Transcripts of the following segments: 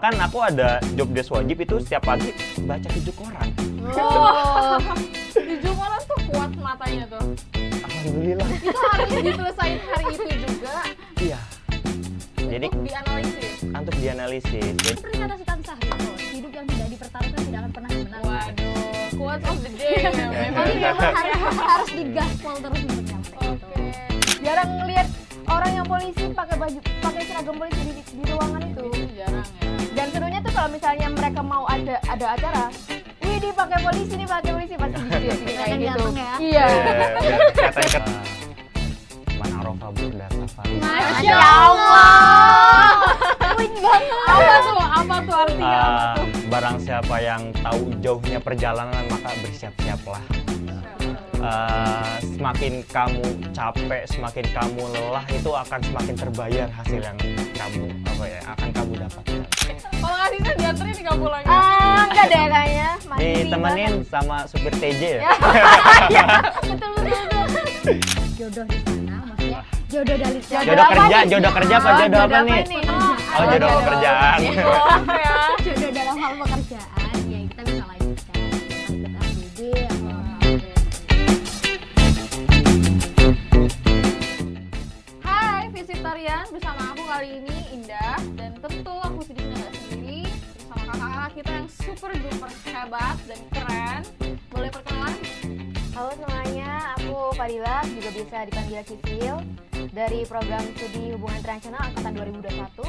Kan aku ada job desk wajib itu setiap pagi baca 7 koran. Oh, 7 koran tuh kuat matanya tuh. Alhamdulillah. Itu harus diselesain hari itu juga. Iya. Jadi Untuk dianalisis. untuk dianalisis. Jadi, Seperti kata Sultan Syahrir, hidup yang tidak dipertaruhkan tidak akan pernah menang. Waduh, quote of the day ya. Jadi memang harus digaspol terus untuk nyampe Oke. itu. Jarang ngelihat orang yang polisi pakai seragam polisi di ruangan itu. Jarang ya. Dan serunya tuh kalau misalnya mereka mau ada acara, wih dia pakai polisi pasti video kayak Kelihatan gitu. ganteng ya? Iya. biar kelihatan ke Man Arafa berdasar Faris. Masya Allah. Wih banget. Apa tuh artinya? Apa tuh? Barang siapa yang tahu jauhnya perjalanan maka bersiap-siaplah. Semakin kamu capek, semakin kamu lelah, itu akan semakin terbayar hasil yang kamu akan kamu dapatkan. Kalau ngasihnya dianterin nggak pulang ya? Enggak deh kayaknya. Ditemenin sama supir TJ ya. Betul. Jodoh di sana maksudnya jodoh dari Jodoh kerja apa jodoh apa nih? Oh, jodoh pekerjaan. Apa ya? Jodoh dalam hal pekerjaan ya kita bisa lanjutkan ikut ABD atau Hai Visitarian, bersama aku kali ini Indah. Dan tentu aku sedikit nggak sendiri, bersama kakak-kakak kita yang super duper hebat dan keren. Boleh perkenalan? Halo semuanya, aku Fadila, juga bisa dipanggil Cicil dari program studi hubungan internasional angkatan 2021.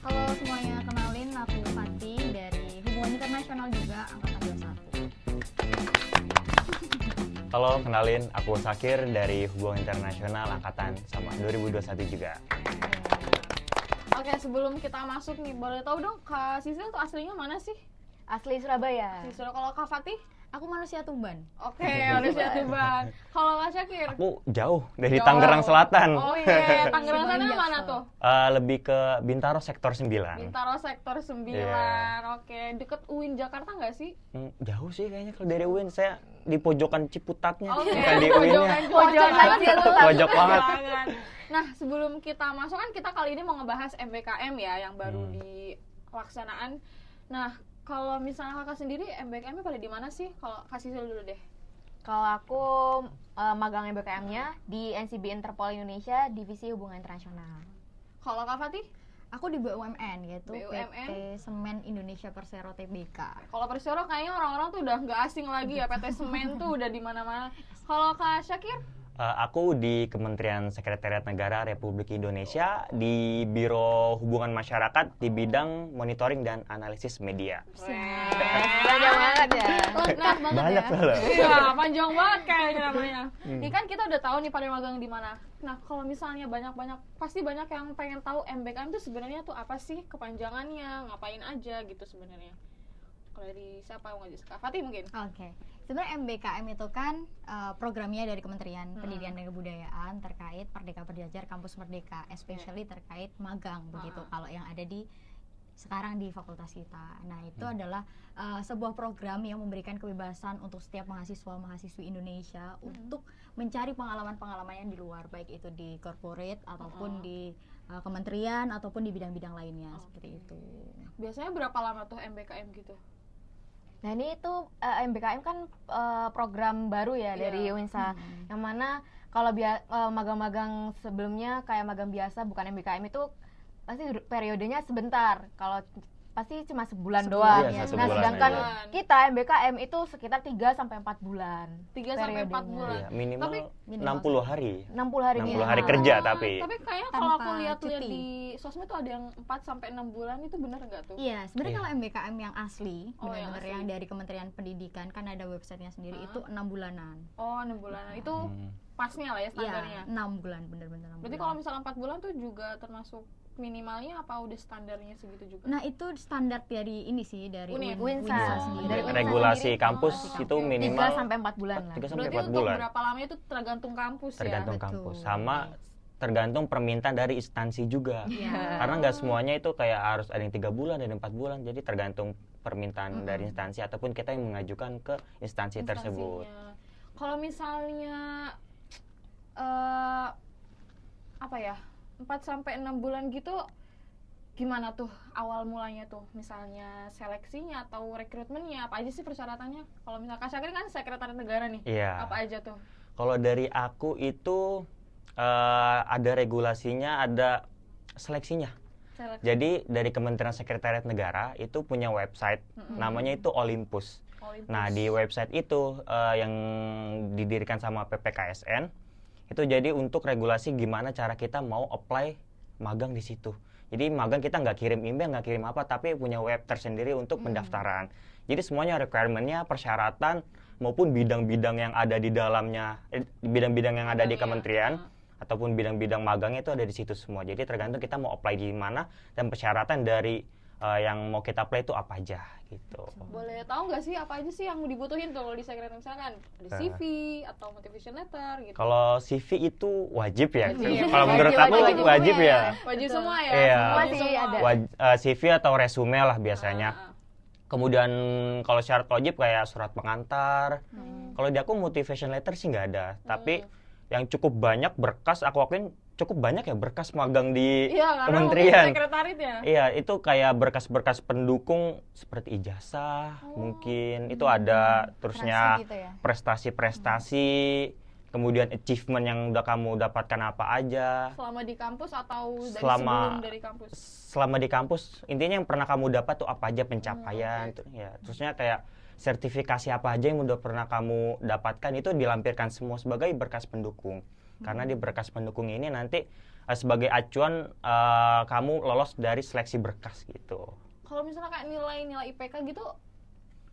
Halo semuanya, kenalin aku Fatih dari Hubungan Internasional juga angkatan 21. Halo, kenalin aku Sakir dari Hubungan Internasional angkatan sama 2021 juga. Oke, sebelum kita masuk nih, boleh tahu dong Kak Sisil tuh aslinya mana sih? Asli Surabaya. Sisil, kalau Kak Fatih? Aku manusia Tuban. Oke, manusia Tuban. Kalau Kak Syakir? Aku jauh dari Jauh. Tangerang Selatan. Oh iya, Tangerang sana Semuanya mana Jaksel. tuh? Lebih ke Bintaro sektor 9. Bintaro sektor 9. Iya. Oke, deket UIN Jakarta nggak sih? Jauh sih kayaknya kalau dari UIN, saya di pojokan Ciputatnya, Oke, bukan di UIN-nya. pojokan kecil tuh. Pojok banget. Nah, sebelum kita masuk kan kita kali ini mau ngebahas MBKM ya yang baru dilaksanaan. Nah, kalau misalnya kakak sendiri MBKM-nya pada di mana sih? Kalau Kak Sisil dulu deh. Kalau aku magang MBKM-nya di NCB Interpol Indonesia, Divisi Hubungan Internasional. Kalau Kak Fatih? Aku di BUMN yaitu BUMN? PT Semen Indonesia Persero Tbk. Kalau Persero kayaknya orang-orang tuh udah nggak asing lagi ya, PT Semen tuh udah di mana-mana. Kalau Kak Syakir? Aku di Kementerian Sekretariat Negara Republik Indonesia di Biro Hubungan Masyarakat di bidang monitoring dan analisis media. Banyak banget ya. Lengkap banget Banyak ya. loh. Iya, panjang banget kayaknya namanya. Ini kan kita udah tahu nih pada magang di mana. Nah, kalau misalnya pasti banyak yang pengen tahu MBKM itu sebenarnya tuh apa sih, kepanjangannya, ngapain aja gitu sebenarnya. Kalau dari siapa yang ngajak? Kak Fatih mungkin? Oke. Sebenarnya MBKM itu kan programnya dari Kementerian Pendidikan dan Kebudayaan terkait Merdeka Belajar Kampus Merdeka, especially terkait magang begitu. Kalau yang ada di sekarang di fakultas kita. Nah, itu adalah sebuah program yang memberikan kebebasan untuk setiap mahasiswa-mahasiswi Indonesia untuk mencari pengalaman-pengalaman yang di luar, baik itu di corporate ataupun di kementerian ataupun di bidang-bidang lainnya seperti itu. Biasanya berapa lama tuh MBKM gitu? Nah ini itu MBKM kan program baru ya Iya. dari UINSA, yang mana kalau magang-magang sebelumnya kayak magang biasa bukan MBKM itu pasti periodenya sebentar, kalau pasti cuma sebulan doang. Iya, Nah sebulan sedangkan aja. kita MBKM itu sekitar 3 sampai 4 bulan. 3 sampai 4 periodenya. bulan. Iya, minimal Tapi- 60 hari. 60 hari 60 nih. hari kerja tapi. Tapi kayaknya kalau aku Tanpa lihat-lihat cuti. di sosmed tuh ada yang 4 sampai 6 bulan, itu benar nggak tuh? Iya, sebenarnya Iya. kalau MBKM yang asli, Oh, yang benar-benar asli. yang dari Kementerian Pendidikan kan ada websitenya sendiri, itu 6 bulanan. Oh, 6 bulan. Itu pasnya lah ya standarnya. Iya, 6 bulan, benar-benar 6 Berarti bulan. kalau misalnya 4 bulan tuh juga termasuk minimalnya apa udah standarnya segitu juga? Nah, itu standar dari ini sih, dari UNIN. UINSA. sendiri. Dari UINSA Regulasi sendiri. kampus Oh, itu oke. minimal 3 sampai 4 bulan lah. 3 sampai Berarti 4 untuk bulan. berapa lama itu tergantung kampus Tergantung ya? Betul. kampus. Sama tergantung permintaan dari instansi juga. Iya. Karena nggak semuanya itu kayak harus ada yang 3 bulan, ada yang 4 bulan. Jadi tergantung permintaan dari instansi ataupun kita yang mengajukan ke instansi tersebut. Instansinya. Kalau misalnya apa ya? 4 sampai 6 bulan gitu gimana tuh awal mulanya tuh, misalnya seleksinya atau rekrutmennya, apa aja sih persyaratannya? Kalau misalnya Kak Syakir kan sekretariat negara nih, Iya. apa aja tuh? Kalau dari aku itu ada regulasinya, ada seleksinya. Seleksi. Jadi dari Kementerian Sekretariat Negara itu punya website, namanya itu Olympus. Olympus. Nah, di website itu yang didirikan sama PPKSN itu jadi untuk regulasi gimana cara kita mau apply magang di situ. Jadi magang kita nggak kirim email, nggak kirim apa, tapi punya web tersendiri untuk pendaftaran. Jadi semuanya requirement-nya, persyaratan maupun bidang-bidang yang ada di dalamnya, bidang-bidang yang ada di kementerian ataupun bidang-bidang magangnya itu ada di situ semua. Jadi tergantung kita mau apply di mana dan persyaratan dari yang mau kita apply itu apa aja gitu. Boleh tahu nggak sih apa aja sih yang dibutuhin tuh kalau di sekretariat, misalkan ada CV atau motivation letter gitu? Kalau CV itu wajib ya. Wajib. Kalau menurut aku wajib ya. Wajib semua ya. Iya. Semua Masih semua. ada. CV atau resume lah biasanya. Kemudian kalau syarat wajib kayak surat pengantar. Kalau di aku motivation letter sih nggak ada. Tapi yang cukup banyak berkas, aku akuin cukup banyak ya berkas magang di Iya, karena kementerian. sekretariat ya. Iya, itu kayak berkas-berkas pendukung seperti ijazah, mungkin itu ada, terusnya Transkrip gitu ya? prestasi-prestasi, kemudian achievement yang udah kamu dapatkan apa aja. Selama di kampus atau dari Selama- sebelum dari kampus? Selama di kampus, intinya yang pernah kamu dapat tuh apa aja pencapaian, ya. Terusnya kayak sertifikasi apa aja yang udah pernah kamu dapatkan itu dilampirkan semua sebagai berkas pendukung. Karena di berkas pendukung ini nanti sebagai acuan kamu lolos dari seleksi berkas gitu. Kalau misalnya kayak nilai IPK gitu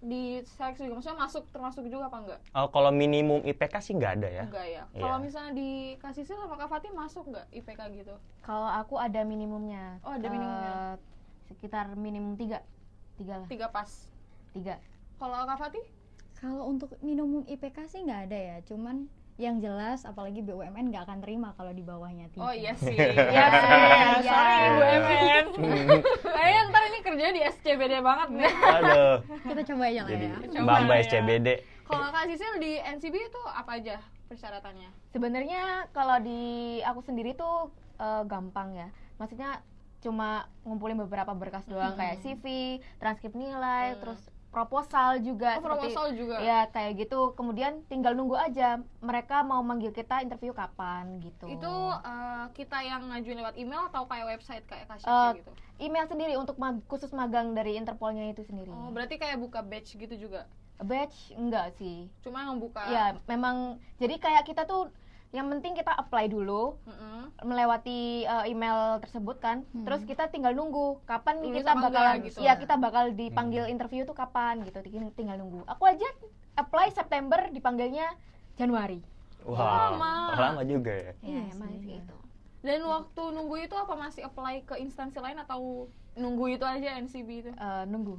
diseleksi juga, maksudnya termasuk juga apa enggak? Kalau minimum IPK sih nggak ada ya. Enggak ya. Iya. Kalau misalnya di Kasisil sama Kak Fatih masuk nggak IPK gitu? Kalau aku ada minimumnya. Oh, ada minimumnya. Sekitar minimum 3 lah. 3 pas. 3. Kalau Kak Fatih? Kalau untuk minimum IPK sih nggak ada ya, cuman yang jelas apalagi BUMN nggak akan terima kalau di bawahnya 3. Oh iya sih. Iya sih, iya. Sorry BUMN. Kayaknya ntar ini kerjanya di SCBD banget nih. Aduh. Kita coba aja lah Jadi ya. Coba Mbak ya. SCBD. Kalau Kak Sisil di NCB itu apa aja persyaratannya? Sebenarnya kalau di aku sendiri tuh gampang ya. Maksudnya cuma ngumpulin beberapa berkas doang kayak CV, transkrip nilai, terus proposal juga. Oh, proposal juga? Ya kayak gitu. Kemudian tinggal nunggu aja mereka mau manggil kita interview kapan gitu. Itu kita yang ngajuin lewat email atau kayak website kayak Kasyakir gitu? Email sendiri untuk khusus magang dari Interpolnya itu sendiri. Oh, berarti kayak buka batch gitu juga? Batch enggak sih. Cuma yang buka? Ya memang jadi kayak kita tuh yang penting kita apply dulu melewati email tersebut kan, terus kita tinggal nunggu kapan nih Lulus kita apa bakalan enggak gitu. ya kita bakal dipanggil interview tuh kapan gitu, tinggal nunggu. Aku aja apply September, dipanggilnya Januari. Wah, Lama. lama juga ya. Ya, Iya emang sih, sih iya. itu. Dan waktu nunggu itu apa masih apply ke instansi lain atau nunggu itu aja NCB itu? Nunggu.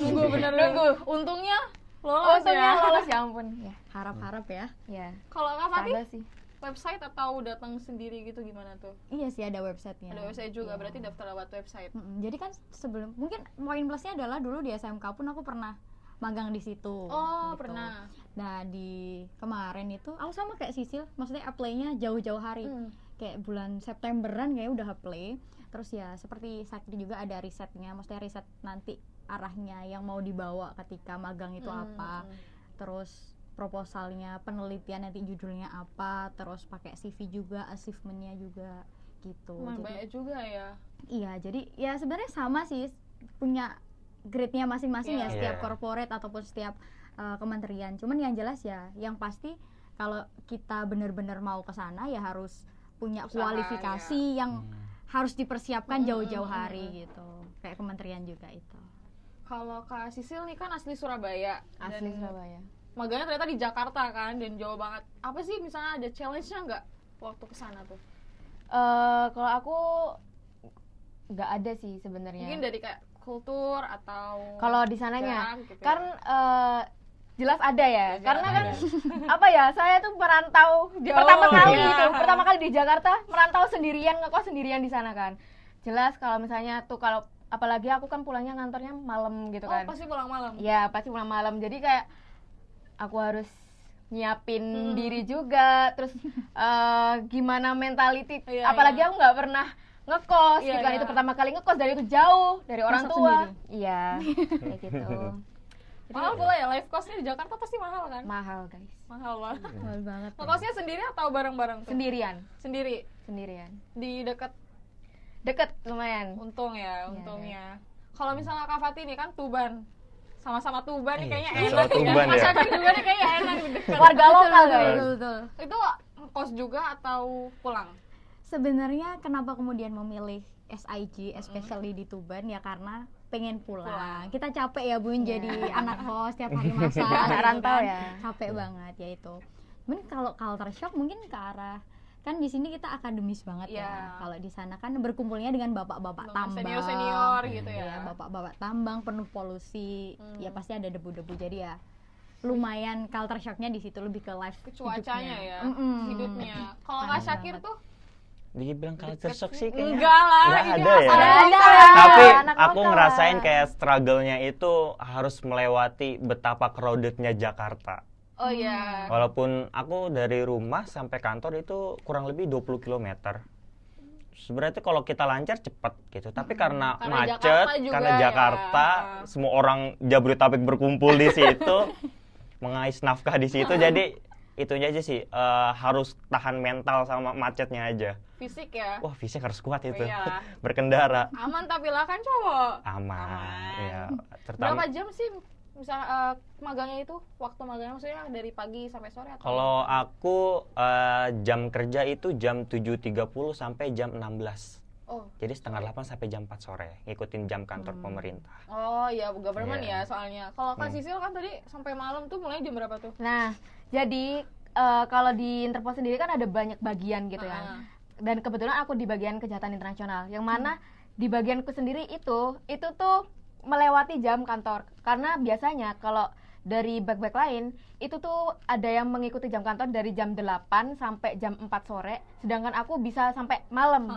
Nunggu bener nunggu. Untungnya lolos Untungnya ya. lolos ya ampun. Ya. Harap-harap ya. Ya. Kalau Kak Fatih, Sabar sih. website atau datang sendiri gitu gimana tuh? Iya sih ada websitenya. Ada website juga, Iya. berarti daftar lewat website. Jadi kan sebelum mungkin poin plusnya adalah dulu di SMK pun aku pernah magang di situ. Oh, gitu. pernah. Nah di kemarin itu aku sama kayak Sisil, maksudnya apply-nya jauh-jauh hari, kayak bulan Septemberan kayak udah apply. Terus ya seperti Sakti juga ada risetnya, maksudnya riset nanti arahnya yang mau dibawa ketika magang itu apa. Terus proposalnya, penelitian nanti judulnya apa, terus pakai CV juga, achievementnya juga gitu. Lumayan Jadi- banyak juga ya. Iya, jadi ya sebenarnya sama sih, punya grade-nya masing-masing Iya. ya setiap Iya. corporate ataupun setiap kementerian. Cuman yang jelas ya, yang pasti kalau kita benar-benar mau ke sana ya harus punya Usaha, kualifikasi yang harus dipersiapkan jauh-jauh hari gitu. Kayak kementerian juga itu. Kalau Kak Sisil nih kan asli Surabaya. Asli dan Surabaya. magangnya ternyata di Jakarta kan, dan jauh banget. Apa sih misalnya ada challenge-nya nggak waktu kesana tuh? Kalau aku nggak ada sih sebenarnya. Mungkin dari kayak kultur atau Kalau di sananya jarak gitu kan ya. jelas ada ya, Jelas karena kan ada. apa ya, saya tuh merantau Jauh, pertama kali iya. gitu, pertama kali di Jakarta merantau sendirian, ngekos sendirian di sana kan. Jelas kalau misalnya tuh, kalau apalagi aku kan pulangnya ngantornya malam gitu Oh, kan. pasti pulang malam. Ya pasti pulang malam, jadi kayak aku harus nyiapin diri juga, terus gimana mentality, Iya, apalagi iya. aku nggak pernah ngekos Iya, gitu kan. iya. Itu pertama kali ngekos dari itu jauh dari orang Masak tua. sendiri? Iya, kayak gitu. Mahal pula ya, life cost-nya di Jakarta pasti mahal kan? Mahal guys. Mahal banget. Mahal banget. Ngekosnya sendiri atau bareng-bareng tuh? Sendirian, Sendiri. sendirian. Di dekat Deket lumayan. Untung ya, Iya, untungnya. Kalau misalnya Kak Fatih nih kan Tuban. Sama-sama Tuban nih kayaknya sama-sama enak Tuban ya. Masyarakat Tuban nih kayaknya enak nih dekat. Warga lokal guys. Betul. Itu ngekos juga atau pulang? Sebenarnya kenapa kemudian memilih SIG especially di Tuban ya karena pengen pulang. Kita capek ya Bun jadi anak kos tiap hari masak. Anak gitu rantau kan. ya. Capek banget ya itu. Mungkin kalau culture shock mungkin ke arah kan di sini kita akademis banget Iya. ya. Kalau di sana kan berkumpulnya dengan bapak-bapak tambang. Senior-senior gitu ya. Ya, bapak-bapak tambang penuh polusi. Ya pasti ada debu-debu jadi ya lumayan culture shocknya di situ lebih ke life Cuacanya ya, Mm-mm. hidupnya. Kalau Kak Panas Syakir banget. tuh Dibilang culture shock sih kayaknya enggak lah, nggak ini ada ya. asal Ada. Tapi Anak aku lokal. ngerasain kayak struggle-nya itu harus melewati betapa crowded-nya Jakarta. Oh iya. Walaupun aku dari rumah sampai kantor itu kurang lebih 20 km. Sebenarnya kalau kita lancar cepat gitu, tapi karena Karena macet, Jakarta juga karena ya. Jakarta, semua orang Jabodetabek berkumpul di situ, mengais nafkah di situ, jadi itunya aja sih harus tahan mental sama macetnya aja. Fisik ya. Wah, fisik harus kuat itu, Iya. berkendara Aman tapi lah kan cowok. aman, ya. Berapa Terutama jam sih misal magangnya itu? Waktu magangnya maksudnya dari pagi sampai sore atau? kalau aku jam kerja itu jam 7.30 sampai jam 16. Oh. Jadi setengah 8 sampai jam 4 sore, ngikutin jam kantor pemerintah. Oh iya, government Iya. ya soalnya. Kalau Kak Sisil kan tadi sampai malam tuh mulai jam berapa tuh? Nah, jadi kalau di Interpol sendiri kan ada banyak bagian gitu ya. Dan kebetulan aku di bagian kejahatan internasional, yang mana di bagianku sendiri itu tuh melewati jam kantor. Karena biasanya kalau dari bag-bag lain itu tuh ada yang mengikuti jam kantor dari jam 8 sampai jam 4 sore, sedangkan aku bisa sampai malam.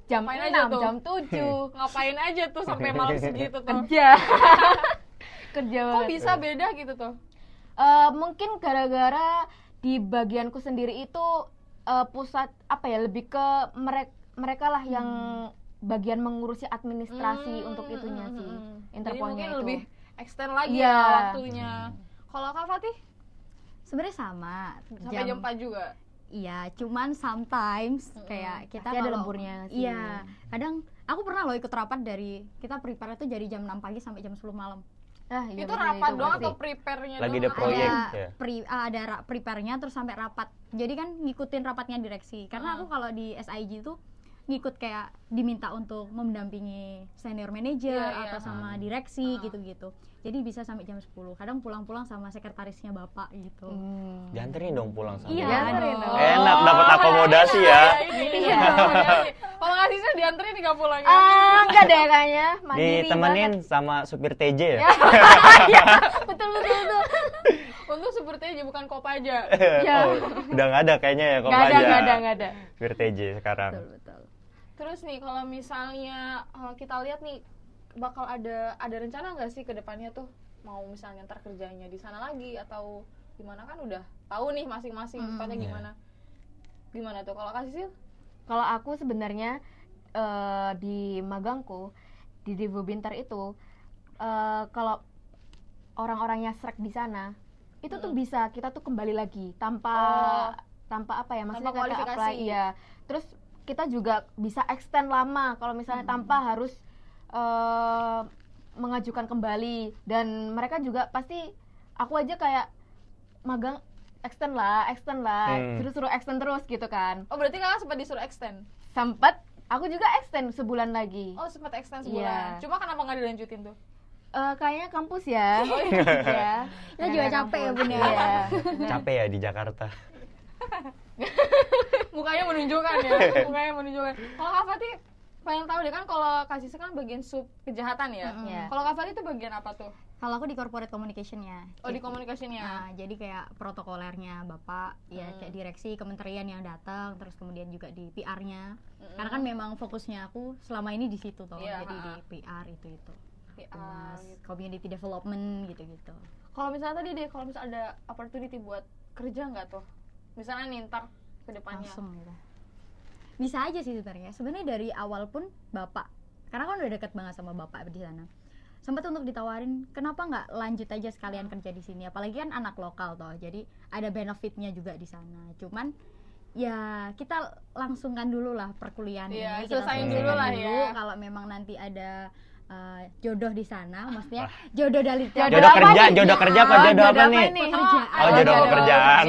Jam Ngapain 6, aja tuh? jam 7. Ngapain aja tuh sampai malam segitu tuh? Kerja. Kerja Kok banget. bisa beda gitu tuh? Mungkin gara-gara di bagianku sendiri itu pusat apa ya, lebih ke mereka lah yang bagian mengurusi administrasi untuk itunya sih, Jadi Interpolnya mungkin itu. lebih extend lagi Iya. ya waktunya. Kalau Kak Fatih Sebenarnya sama. sampai jam 4 juga. Iya, cuman sometimes kayak kita Pasti ada kalau- lemburnya sih. Iya, kadang aku pernah loh ikut rapat dari kita prepare itu dari jam 6 pagi sampai jam 10 malam. Iya, Itu bener, rapat itu doang pasti. atau prepare-nya Lagi doang? ada proyek. Ada ya. prepare-nya terus sampai rapat. Jadi kan ngikutin rapatnya direksi. Karena aku kalau di SIG itu ngikut kayak diminta untuk mendampingi senior manager Iya, atau iya. sama direksi gitu-gitu. Jadi bisa sampai jam 10. Kadang pulang-pulang sama sekretarisnya bapak gitu. Dianterin dong pulang sama. Iya, Dianterin dong. dong. Enak dapat akomodasi ya. Iya. Kalau ngasihnya dianterin nggak pulang ya? Enggak deh kayaknya, mandiri Ditemenin banget. sama supir TJ ya. Betul betul. Untuk seperti aja bukan Kopaja. Ya. Oh, udah nggak ada kayaknya ya kok Enggak ada, aja. enggak ada. Supir TJ sekarang. Betul. Terus nih kalau misalnya kita lihat nih bakal ada rencana nggak sih ke depannya tuh mau misalnya ntar kerjanya di sana lagi atau gimana, kan udah tahu nih masing-masing tempatnya Iya. gimana tuh kalau Kak Sisil? Kalau aku sebenarnya di magangku di Devo Bintar itu kalau orang-orangnya srek di sana itu tuh bisa kita tuh kembali lagi tanpa apa ya, maksudnya Tanpa kayak kualifikasi. apply, iya. Terus kita juga bisa extend lama kalau misalnya tanpa harus mengajukan kembali, dan mereka juga pasti aku aja kayak magang extend lah suruh extend terus gitu kan. Oh berarti kakak sempat disuruh extend? Sempet aku juga extend sebulan lagi. Oh sempat extend sebulan. Iya. Cuma kenapa nggak dilanjutin tuh? Kayaknya kampus ya. Iya. Kita juga Kayaknya capek ya, kampus. Bun, ya. Iya. Capek ya di Jakarta. Mukanya menunjukkan ya. Mukanya menunjukkan. Kalau Kak Fatih pengen tahu deh, kan kalau Kak Sisil kan bagian sub kejahatan ya. Iya. Kalau Kak Fatih itu bagian apa tuh? Kalau aku di corporate communication-nya. Oh di communication-nya. Nah, jadi kayak protokolernya Bapak, ya kayak direksi kementerian yang datang, terus kemudian juga di PR-nya. Karena kan memang fokusnya aku selama ini di situ toh. Iya, Jadi di PR itu. PR, Terus community development gitu-gitu. Kalau misalnya tadi deh, kalau misalnya ada opportunity buat kerja nggak tuh? Misalnya nih ntar ke depannya. Langsung gitu. bisa aja sih sebenarnya dari awal pun bapak, karena kan udah deket banget sama bapak di sana, sempat untuk ditawarin kenapa nggak lanjut aja sekalian kerja di sini, apalagi kan anak lokal toh, jadi ada benefitnya juga di sana. Cuman ya kita langsungkan dulu lah perkuliahan Iya, ini, kita selesain selesaikan dulu lah ya. kalau memang nanti ada jodoh di sana, maksudnya jodoh dari Jodoh kerja, jodoh kerja apa jodoh apa nih? pekerjaan. Oh, jodoh pekerjaan.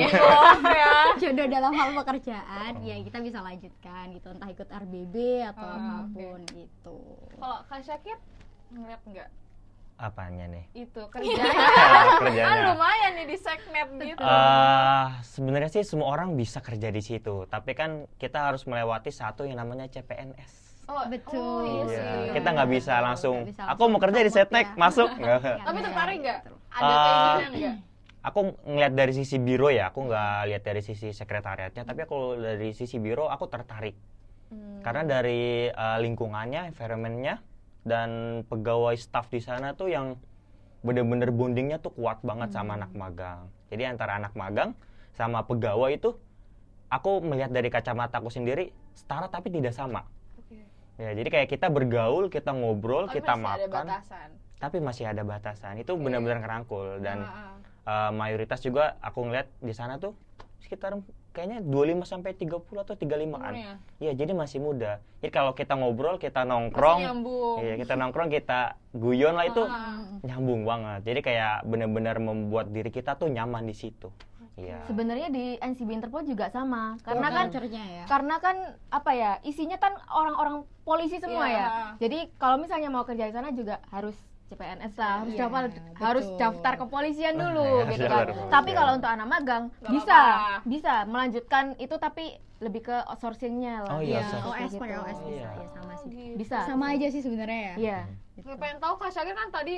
Jodoh dalam hal pekerjaan, ya kita bisa lanjutkan gitu, entah ikut RBB atau apapun gitu. Kalau Kak Syakir ngeliat nggak Apanya nih? itu kerjanya? Kerjanya. Kan lumayan nih di segmen gitu. Sebenarnya sih semua orang bisa kerja di situ, tapi kan kita harus melewati satu yang namanya CPNS. Oh, Betul. iya sih. Iya, kita nggak bisa langsung. Nggak bisa Aku mau kerja di langsung Setnek, ya. masuk. Nggak. Tapi tertarik nggak? Betul. Ada keinginan nggak? Aku ngeliat dari sisi biro ya, aku nggak lihat dari sisi sekretariatnya, tapi aku dari sisi biro aku tertarik. Karena dari lingkungannya, environment-nya, dan pegawai staff di sana tuh yang bener-bener bondingnya tuh kuat banget sama anak magang. Jadi antara anak magang sama pegawai itu, aku melihat dari kacamata aku sendiri setara tapi tidak sama. Ya, jadi kayak kita bergaul, kita ngobrol, Tapi kita masih ada makan, batasan. tapi masih ada batasan. Itu benar-benar ngerangkul dan Ah, mayoritas juga aku ngeliat di sana tuh sekitar kayaknya 25 sampai 30 atau 35-an. umurnya. Iya, jadi masih muda. Jadi kalau kita ngobrol, kita Masih nongkrong, nyambung. iya, kita nongkrong, kita guyon lah itu Ah. nyambung banget. Jadi kayak benar-benar membuat diri kita tuh nyaman di situ. Iya. Sebenarnya di NCB Interpol juga sama, karena kan Culture-nya ya. karena kan apa ya, isinya kan orang-orang polisi semua Iya. ya. Jadi kalau misalnya mau kerja di sana juga harus CPNS lah, harus Iya, harus betul. daftar kepolisian dulu Iya, gitu harus kan. daftar Tapi kepolisian. kalau untuk anak magang Nggak bisa apa-apa. bisa melanjutkan itu, tapi lebih ke outsourcingnya lah. Oh iya, Ya, outsourcing. OS Gitu. pakai OS bisa, Iya. ya sama sih. Gitu. Bisa. Sama aja sih sebenarnya ya. Iya. Gue pengen tahu Kak Syakir kan tadi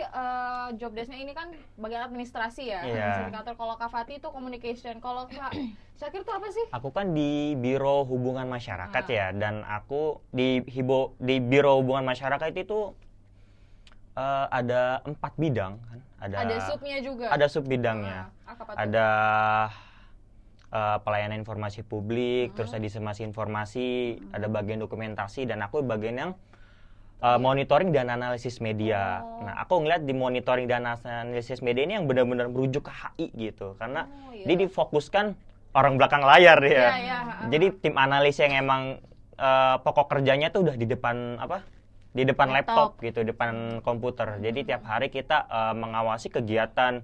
job desk-nya ini kan bagian administrasi ya, Iya. administrator. Kalau Kak Fatih itu communication. Kalau Kak Syakir tuh apa sih? Aku kan di Biro Hubungan Masyarakat ya, dan aku di Biro Hubungan Masyarakat itu ada 4 bidang kan. Ada subnya juga. Ada sub bidangnya. Apa tuh? Ada pelayanan informasi publik, terus ada disemasi informasi, ada bagian dokumentasi, dan aku bagian yang monitoring dan analisis media. Nah, aku ngeliat di monitoring dan analisis media ini yang benar-benar merujuk ke HI gitu, karena iya. dia difokuskan orang belakang layar ya. Iya, iya, Jadi tim analis yang emang pokok kerjanya tuh udah di depan di depan laptop gitu, depan komputer. Jadi tiap hari kita mengawasi kegiatan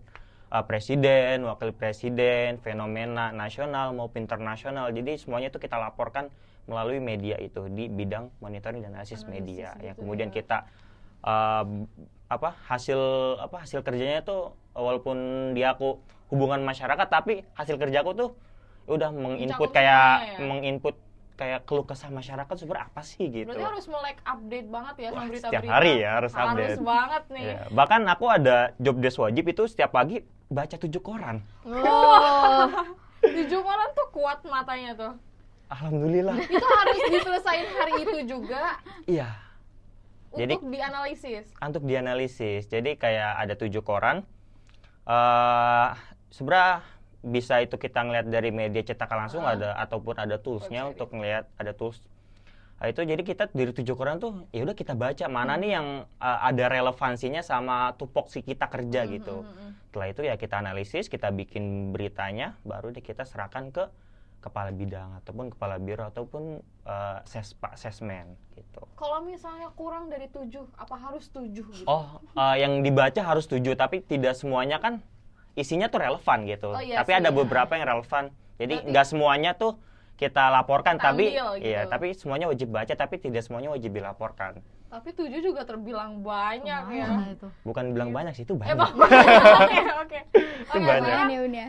presiden, wakil presiden, fenomena nasional maupun internasional. Jadi semuanya itu kita laporkan melalui media itu di bidang monitoring dan analisis media. Yang kemudian kita hasil kerjanya tuh walaupun dia aku hubungan masyarakat, tapi hasil kerjaku tuh udah menginput kayak keluh kesah masyarakat sebenarnya apa sih gitu. Berarti harus melek update banget ya sama Wah, berita-berita. setiap hari ya harus update. Harus banget nih. Ya, bahkan aku ada job desk wajib itu setiap pagi baca 7 koran. Oh. Di Jumalan tuh kuat matanya tuh. Alhamdulillah. Itu harus diselesain hari itu juga Iya. Jadi untuk dianalisis. untuk dianalisis. Jadi kayak ada 7 koran. Sebenarnya bisa itu kita ngeliat dari media cetak langsung ada ataupun ada toolsnya Website. untuk ngeliat, ada tools. Nah, itu jadi kita dari 7 koran tuh ya udah kita baca mana nih yang ada relevansinya sama tupoksi kita kerja gitu. Setelah itu ya kita analisis, kita bikin beritanya, baru deh kita serahkan ke kepala bidang ataupun kepala biro ataupun sesmen gitu. Kalau misalnya kurang dari 7, apa harus 7 gitu? Yang dibaca harus 7, tapi tidak semuanya kan isinya tuh relevan gitu. Oh, iya Tapi sih, ada iya. beberapa yang relevan. Jadi Berarti nggak semuanya tuh kita laporkan, tapi ambil gitu. iya, tapi semuanya wajib baca, tapi tidak semuanya wajib dilaporkan. Tapi 7 juga terbilang banyak ya. Nah, itu. Bukan bilang banyak sih, itu banyak. Emang Oke. Itu banyak. Mbak, Unia.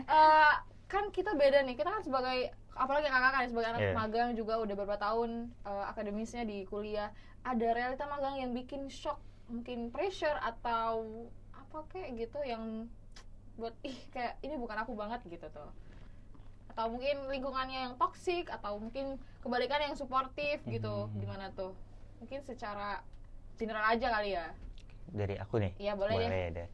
kan kita beda nih. Kita kan sebagai, apalagi kakak kan sebagai anak Iya. magang juga udah beberapa tahun akademisnya di kuliah. Ada realita magang yang bikin shock, mungkin pressure atau apa kayak gitu yang buat kayak ini bukan aku banget gitu tuh. Atau mungkin lingkungannya yang toksik, atau mungkin kebalikan yang suportif gitu. Gimana tuh? Mungkin secara general aja kali ya. Dari aku nih. Iya, boleh deh.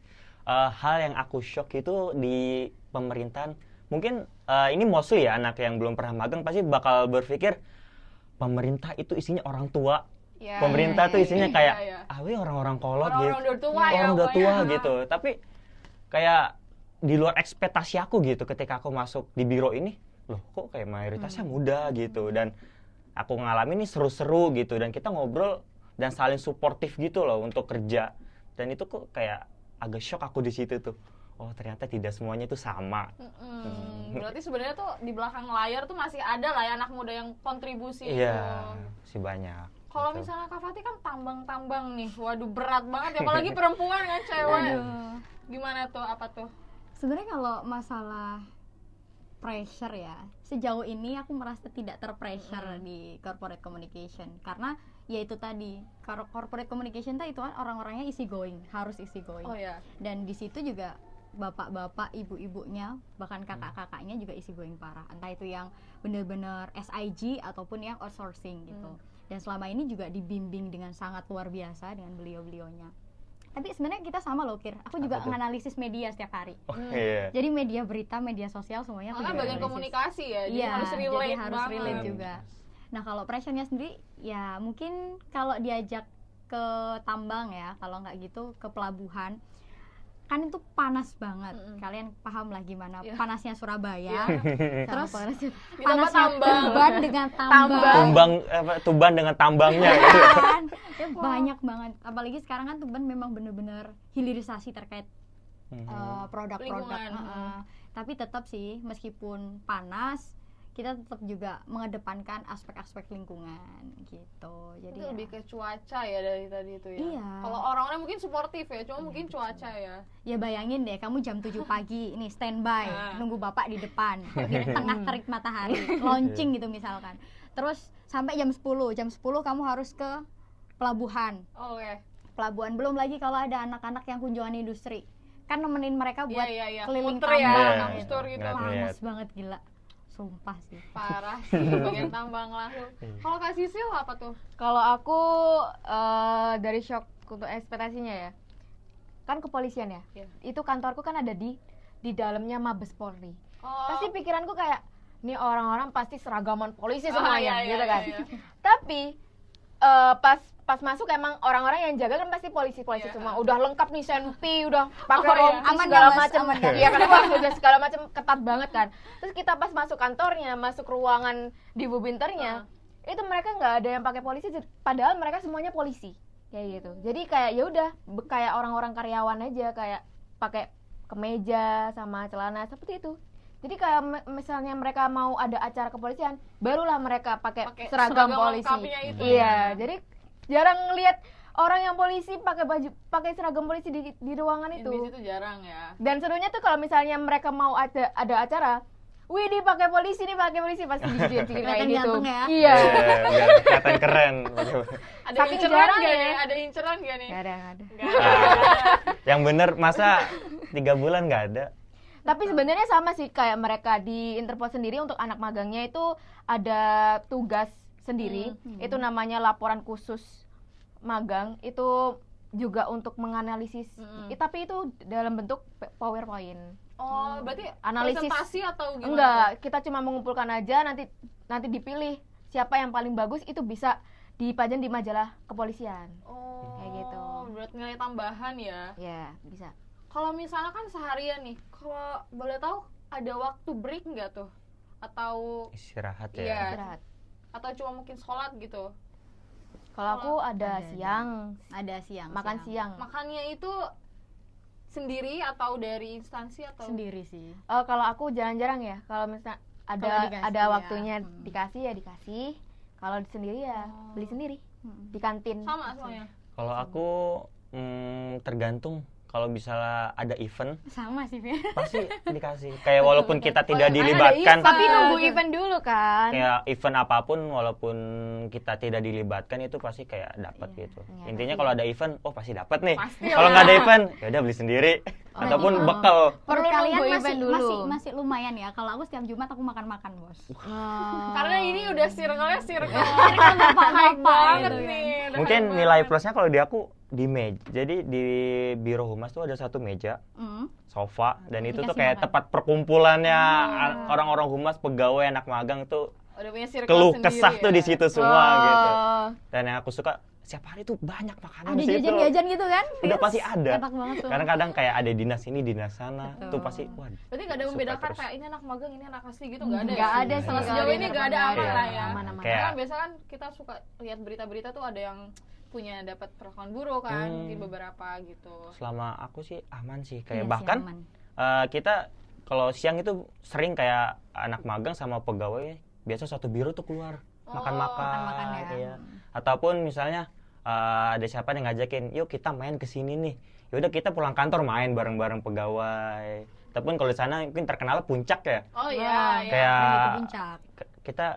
Hal yang aku shock itu di pemerintahan, mungkin ini mostly ya anak yang belum pernah magang pasti bakal berpikir pemerintah itu isinya orang tua. Ya, Pemerintah tuh isinya kayak iya. orang-orang kolot Orang-orang gitu. udah tua ya, Orang udah tua pokoknya. gitu. Tapi kayak di luar ekspektasi aku gitu ketika aku masuk di biro ini, loh kok kayak mayoritasnya muda gitu, dan aku ngalamin ini seru-seru gitu, dan kita ngobrol dan saling suportif gitu loh untuk kerja. Dan itu kok kayak agak shock aku di situ tuh. Oh, ternyata tidak semuanya itu sama. Berarti sebenarnya tuh di belakang layar tuh masih ada lah ya anak muda yang kontribusi Iya, itu. sih banyak. Kalau gitu. misalnya Kak Fatih kan tambang-tambang nih, waduh berat banget ya, apalagi perempuan kan cewek. Gimana tuh, apa tuh? Sebenarnya kalau masalah pressure ya, sejauh ini aku merasa tidak terpressure di corporate communication, karena ya itu tadi, corporate communication itu kan orang-orangnya easy going, harus easy going. Oh ya. Dan di situ juga bapak-bapak, ibu-ibunya, bahkan kakak-kakaknya juga easy going parah. Entah itu yang benar-benar SIG ataupun yang outsourcing gitu. Dan selama ini juga dibimbing dengan sangat luar biasa dengan beliau-beliaunya. Tapi sebenarnya kita sama loh, Kir. Aku juga Apa tuh? menganalisis media setiap hari. Oh, iya. Jadi media berita, media sosial semuanya aku Karena juga bagian analisis. komunikasi ya, jadi Iya, harus relate jadi harus banget. relate juga. Nah, kalau pressure-nya sendiri ya mungkin kalau diajak ke tambang ya, kalau nggak gitu ke pelabuhan, kan itu panas banget. Kalian paham lah gimana Iya. panasnya Surabaya. Iya. Terus Ditambah panasnya tambang. Tuban dengan tambang. Tuban dengan tambangnya gitu. Kan? Ya, banyak banget. Apalagi sekarang kan Tuban memang benar-benar hilirisasi terkait produk-produk. Lingkungan. Tapi tetap sih meskipun panas, kita tetap juga mengedepankan aspek-aspek lingkungan gitu. Jadi Itu ya, lebih ke cuaca ya dari tadi itu ya. Iya. Kalau orang-orang mungkin suportif ya, cuma mungkin cuaca ya. ya bayangin deh kamu jam 7 pagi ini standby nunggu bapak di depan di tengah terik matahari launching gitu misalkan. Terus sampai jam 10 kamu harus ke pelabuhan. Oke. Pelabuhan belum lagi kalau ada anak-anak yang kunjungan industri. Kan nemenin mereka buat Iya. keliling Muter ya, tambang Iya. gitu. tour gitu. Ngeliat. Panas banget gila. Sumpah sih. Parah sih bagian tambang langsung. Kalau Kak Sisil apa tuh? Kalau aku dari shock untuk ekspektasinya ya, kan kepolisian ya. Iya. Itu kantorku kan ada di dalamnya Mabes Polri. Oh, Pasti pikiranku kayak, nih orang-orang pasti seragaman polisi oh, semuanya, iya, gitu kan. iya. Tapi pas masuk emang orang-orang yang jaga kan pasti polisi-polisi Iya. semua. Udah lengkap nih senpi, udah pakai Oh, iya. rompi Aman segala ya, Mas? macam. Aman ya? Iya kan udah segala macam ketat banget kan. Terus kita pas masuk kantornya, masuk ruangan di bubinternya, itu mereka nggak ada yang pakai polisi, padahal mereka semuanya polisi kayak gitu. Jadi kayak ya udah kayak orang-orang karyawan aja, kayak pakai kemeja sama celana seperti itu. Jadi kayak misalnya mereka mau ada acara kepolisian, barulah mereka pakai seragam polisi. lengkapnya itu. Iya, jadi jarang lihat orang yang polisi pakai seragam polisi di ruangan Di itu. situ jarang ya. Dan serunya tuh kalau misalnya mereka mau ada acara, wih dia pakai polisi pasti dijadiin kayak Kelihatan gitu. ganteng ya. Iya. Biar kelihatan keren. Ada Saking inceran jarang gak ya. nih? Ada inceran gak nih? Nggak ada. Nggak ada. Yang bener masa 3 bulan nggak ada? Tapi sebenarnya sama sih kayak mereka di Interpol sendiri untuk anak magangnya itu ada tugas sendiri. Itu namanya laporan khusus magang, itu juga untuk menganalisis. Tapi itu dalam bentuk PowerPoint. Oh, berarti Analisis. presentasi atau gimana? Enggak, kita cuma mengumpulkan aja, nanti dipilih siapa yang paling bagus, itu bisa dipajang di majalah kepolisian. Oh, Kayak gitu. Buat nilai tambahan ya. Ya, bisa. Kalau misalnya kan seharian nih, kalau boleh tahu ada waktu break nggak tuh? Atau Istirahat ya. Iya. Istirahat. atau cuma mungkin sholat gitu? Kalau aku ada ada. siang, Ada siang. makan siang. Makannya itu sendiri atau dari instansi atau Sendiri sih. Kalau aku jarang-jarang ya. Kalau misalnya Kalau dikasih ada ya. waktunya dikasih ya dikasih. Kalau sendiri ya beli sendiri di kantin. sama semuanya? Kalau aku tergantung. Kalau misalnya ada event Sama sih, Fir. pasti dikasih. Kayak walaupun kita tidak ada dilibatkan, event. Tapi nunggu event dulu kan. kayak event apapun walaupun kita tidak dilibatkan itu pasti kayak dapat gitu. Iya, Intinya kalau ada event, oh pasti dapat nih. Pasti Kalau lah. nggak ada event, ya udah beli sendiri ataupun bekal. Perlu Menurut kalian nunggu masih, event dulu. masih lumayan ya. Kalau aku setiap Jumat aku makan-makan, Bos. Karena ini udah circle-nya circle bapak-bapak high banget gitu kan. nih. udah Mungkin high nilai banget. plusnya kalau di aku di meja. Jadi di Biro Humas tuh ada satu meja, sofa, dan itu tuh Dikasih kayak makan. tempat perkumpulannya orang-orang humas, pegawai, anak magang tuh Udah punya circle keluh sendiri kesah tuh ya. di situ semua gitu. Oh. Dan yang aku suka setiap hari tuh banyak makanan Ada di situ. jajan-jajan gitu kan? Udah Yes. pasti ada. Enak banget tuh. Karena kadang kayak ada dinas ini, dinas sana, Betul. tuh pasti wah. Berarti nggak ada suka membedakan terus. kayak ini anak magang, ini anak asli gitu, nggak ada. Nggak ya? ada sih Kalau kalau sejauh di ini nggak ada Interpol. aman Iya. lah ya. Aman-aman. Kayak- Karena biasa kan kita suka lihat berita-berita tuh ada yang punya dapat perlakuan buruk kan, mungkin beberapa gitu. Selama aku sih aman sih, Iya kayak sih, bahkan aman. kita kalau siang itu sering kayak anak magang sama pegawai biasa satu biro tuh keluar makan-makan, makan-makan ya. iya. Ataupun misalnya ada siapa yang ngajakin, yuk kita main ke sini nih. Yaudah kita pulang kantor main bareng-bareng pegawai. Ataupun kalau di sana mungkin terkenal puncak ya. Oh iya, iya. Kayak Main ke puncak. kita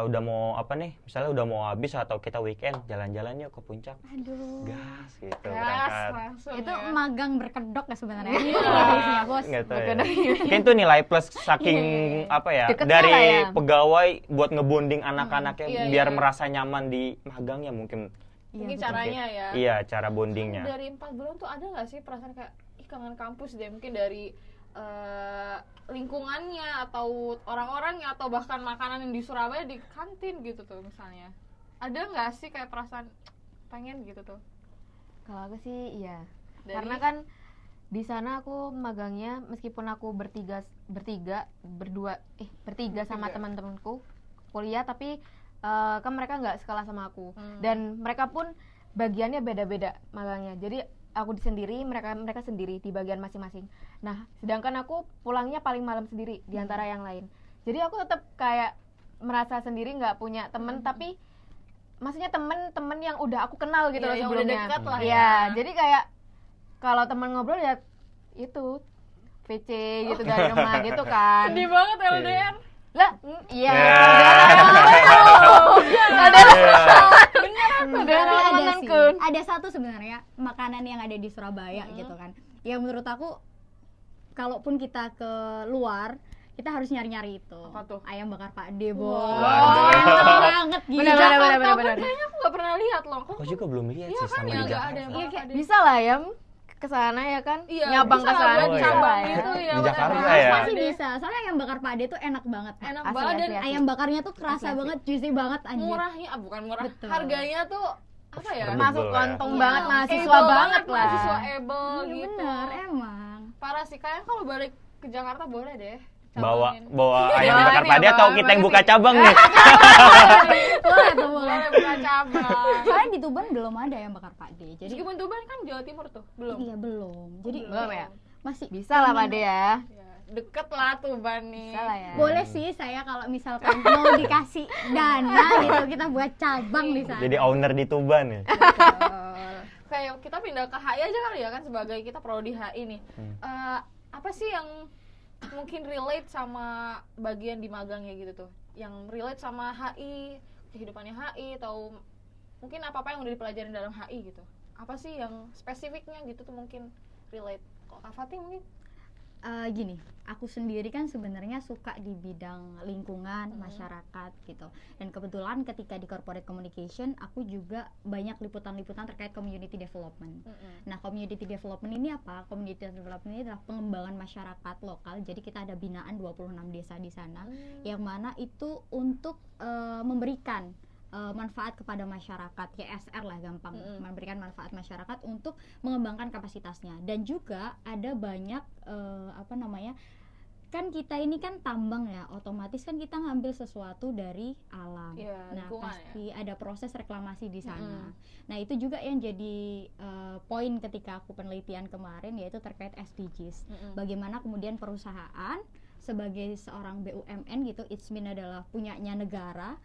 udah mau apa nih? Misalnya udah mau habis atau kita weekend jalan-jalan yuk ke puncak. Aduh. Gas gitu Gas, berangkat. langsung Itu ya. magang berkedok ya sebenarnya. Iya. Definisinya, Bos. Nggak tahu ya. Mungkin tuh nilai plus saking apa ya Deketnya dari lah ya. pegawai buat ngebonding anak-anaknya Iya, biar iya. merasa nyaman di magangnya mungkin. Mungkin betul. caranya ya. Iya, cara bondingnya. Dari 4 bulan tuh ada nggak sih perasaan kayak ih kangen kampus deh, mungkin dari lingkungannya atau orang-orangnya atau bahkan makanan yang di Surabaya di kantin gitu tuh misalnya. Ada nggak sih kayak perasaan pengen gitu tuh? Kalau aku sih iya. Dari- Karena kan di sana aku magangnya meskipun aku bertiga sama teman-temanku kuliah, tapi kan mereka nggak sekolah sama aku. Dan mereka pun bagiannya beda-beda magangnya. Jadi aku sendiri, mereka sendiri di bagian masing-masing. Nah, sedangkan aku pulangnya paling malam sendiri di antara yang lain. Jadi aku tetap kayak merasa sendiri nggak punya temen, tapi maksudnya temen yang udah aku kenal gitu Iya, loh yang udah sebelumnya. dekat lah Iya, ya. jadi kayak kalau temen ngobrol ya itu VC gitu dari rumah gitu kan. Sedih banget LDR. Lah, iya. Tapi ada mantanku. sih, ada satu sebenarnya makanan yang ada di Surabaya gitu kan. Yang menurut aku kalaupun kita ke luar, kita harus nyari-nyari itu. Apa tuh? Ayam bakar Pak D, Bos. Waduh. Enak banget gitu. Bener, Jakarta bener, pun bener. kayaknya aku nggak pernah lihat loh. Kok Aku juga belum lihat Iya sih kan, sama ya, di nggak ada Jakarta. yang Iya, kayak Bisa lah ya ke sana ya kan? iya, Nyabang bisa ke lah sana. buat Oh, iya. cabang Bisa gitu ya. ya. Di Jakarta buat ya? Masih Pak D. bisa. Soalnya ayam bakar Pak D tuh enak banget. Enak Asli, banget dan asli, asli. Ayam bakarnya tuh kerasa Asli. banget, juicy banget anjir. murahnya, bukan murah. Betul. Harganya tuh apa ya? Affordable Masuk ya. kantong Iya. banget, mahasiswa Able banget lah. mahasiswa able Iya gitu. bener, emang. Parah sih, kayaknya kalau balik ke Jakarta boleh deh. Bawa cabangin. ayam Bawa bakar nih, padi atau bawa kita yang banget buka nih. cabang nih? Boleh tuh, boleh. Boleh buka cabang. Soalnya di Tuban belum ada ayam bakar Pak D. Jadi Meskipun Tuban kan Jawa Timur tuh, belum. iya belum. Jadi Belum ya? masih Bisa lah Pak De ya. Ya, deket lah Tuban nih. Bisa lah ya. boleh sih saya kalau misalkan mau dikasih dana gitu kita buat cabang di sana. Jadi owner di Tuban ya. Betul. Kayak kita pindah ke HI aja kali ya kan, sebagai kita prodi HI nih. Apa sih yang mungkin relate sama bagian di magangnya gitu tuh? Yang relate sama HI, kehidupannya HI, atau mungkin apa-apa yang udah dipelajarin dalam HI gitu? Apa sih yang spesifiknya gitu tuh mungkin relate? Kok Kak Fatih mungkin? Gini, aku sendiri kan sebenarnya suka di bidang lingkungan, masyarakat gitu. Dan kebetulan ketika di corporate communication, aku juga banyak liputan-liputan terkait community development. Nah, community development ini apa? Community development ini adalah pengembangan masyarakat lokal. Jadi kita ada binaan 26 desa di sana, yang mana itu untuk memberikan manfaat kepada masyarakat, KSR lah gampang, memberikan manfaat masyarakat untuk mengembangkan kapasitasnya. Dan juga ada banyak kan kita ini kan tambang ya, otomatis kan kita ngambil sesuatu dari alam. Iya, Nah lingkungan pasti ada proses reklamasi di sana. Nah itu juga yang jadi poin ketika aku penelitian kemarin, yaitu terkait SDGs. Bagaimana kemudian perusahaan sebagai seorang BUMN gitu, Itsmin adalah punyanya negara,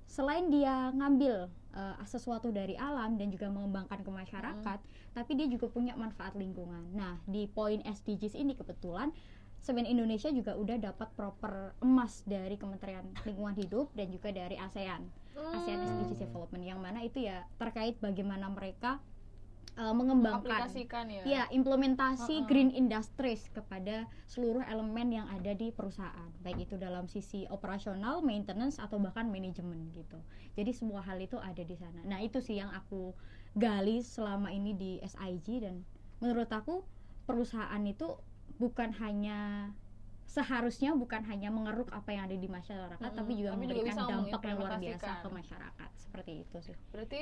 selain dia ngambil sesuatu dari alam dan juga mengembangkan ke masyarakat, tapi dia juga punya manfaat lingkungan. Nah, di poin SDGs ini kebetulan Semen Indonesia juga udah dapat proper emas dari Kementerian Lingkungan Hidup dan juga dari ASEAN SDGs Development, yang mana itu ya terkait bagaimana mereka mengembangkan Aplikasikan ya. ya implementasi green industries kepada seluruh elemen yang ada di perusahaan, baik itu dalam sisi operasional, maintenance atau bahkan manajemen gitu. Jadi semua hal itu ada di sana. Nah, itu sih yang aku gali selama ini di SIG, dan menurut aku perusahaan itu bukan hanya seharusnya bukan hanya mengeruk apa yang ada di masyarakat, tapi juga Tapi juga memberikan bisa dampak yang luar biasa mengimplementasikan. ke masyarakat. Seperti itu sih. Berarti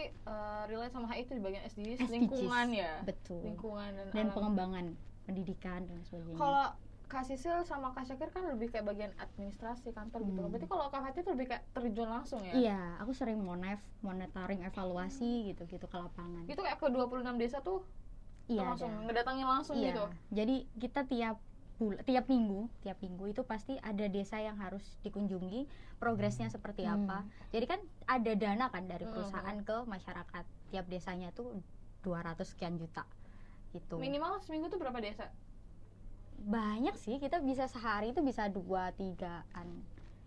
relate sama HI itu di bagian SDGs, SDGs, lingkungan ya. betul. Lingkungan dan Dan alam. pengembangan pendidikan dan sebagainya. Kalau Kak Sisil sama Kak Syakir kan lebih kayak bagian administrasi kantor gitu. Berarti kalau Kak Fatih itu lebih kayak terjun langsung ya? Iya, aku sering monitoring evaluasi gitu-gitu ke lapangan. Itu kayak ke 26 desa tuh Iya, langsung ada. ngedatangin langsung Iya. gitu. Jadi kita tiap minggu itu pasti ada desa yang harus dikunjungi, progresnya seperti apa. Jadi kan ada dana kan dari perusahaan ke masyarakat. Tiap desanya tuh 200 sekian juta gitu. Minimal seminggu tuh berapa desa? Banyak sih, kita bisa sehari itu bisa 2-3an.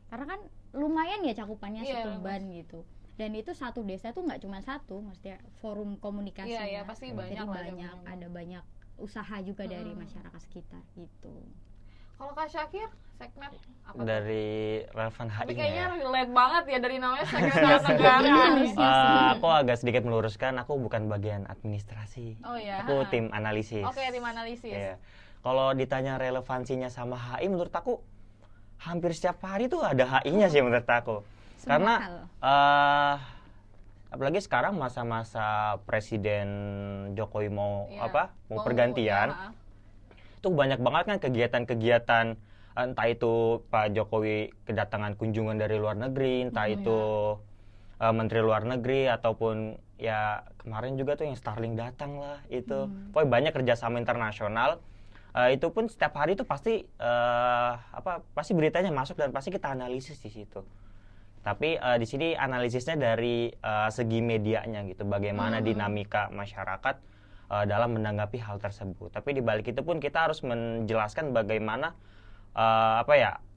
Karena kan lumayan ya cakupannya Iya, Situban gitu. Dan itu satu desa tuh nggak cuma satu, maksudnya forum komunikasinya. Iya, pasti banyak Jadi lah banyak, jawabannya. ada banyak usaha juga dari masyarakat sekitar gitu. Kalau Kak Syakir, segmen apa tuh? Dari relevan Tapi HI kayaknya ya. relate banget ya dari namanya Sekretaris Negara nih. Aku agak sedikit meluruskan, aku bukan bagian administrasi. Oh iya. Aku tim analisis. Oke, tim analisis. Iya. Kalau ditanya relevansinya sama HI, menurut aku hampir setiap hari tuh ada HI-nya sih menurut aku. Semua Karena hal. apalagi sekarang masa-masa Presiden Jokowi mau Iya. mau pergantian, ya. itu banyak banget kan kegiatan-kegiatan, entah itu Pak Jokowi kedatangan kunjungan dari luar negeri, entah itu Menteri Luar Negeri, ataupun ya kemarin juga tuh yang Starlink datang lah itu. Pokoknya banyak kerjasama internasional. Itu pun setiap hari itu pasti pasti beritanya masuk dan pasti kita analisis di situ. Tapi di sini analisisnya dari segi medianya gitu, bagaimana dinamika masyarakat dalam menanggapi hal tersebut. Tapi di balik itu pun kita harus menjelaskan bagaimana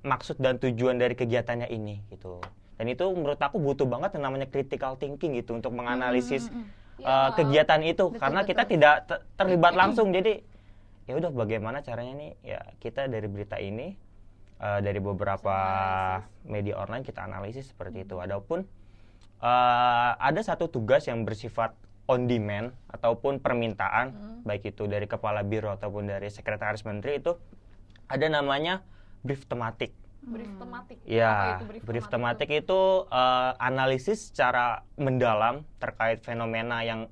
maksud dan tujuan dari kegiatannya ini gitu. Dan itu menurut aku butuh banget yang namanya critical thinking gitu untuk menganalisis kegiatan itu, karena kita tidak terlibat langsung. Jadi ya udah bagaimana caranya nih ya, kita dari berita ini dari beberapa media online kita analisis seperti itu. Adapun ada satu tugas yang bersifat on demand ataupun permintaan, baik itu dari kepala biro ataupun dari sekretaris menteri, itu ada namanya brief tematik. Brief tematik. Ya, Apa itu brief tematik itu analisis secara mendalam terkait fenomena yang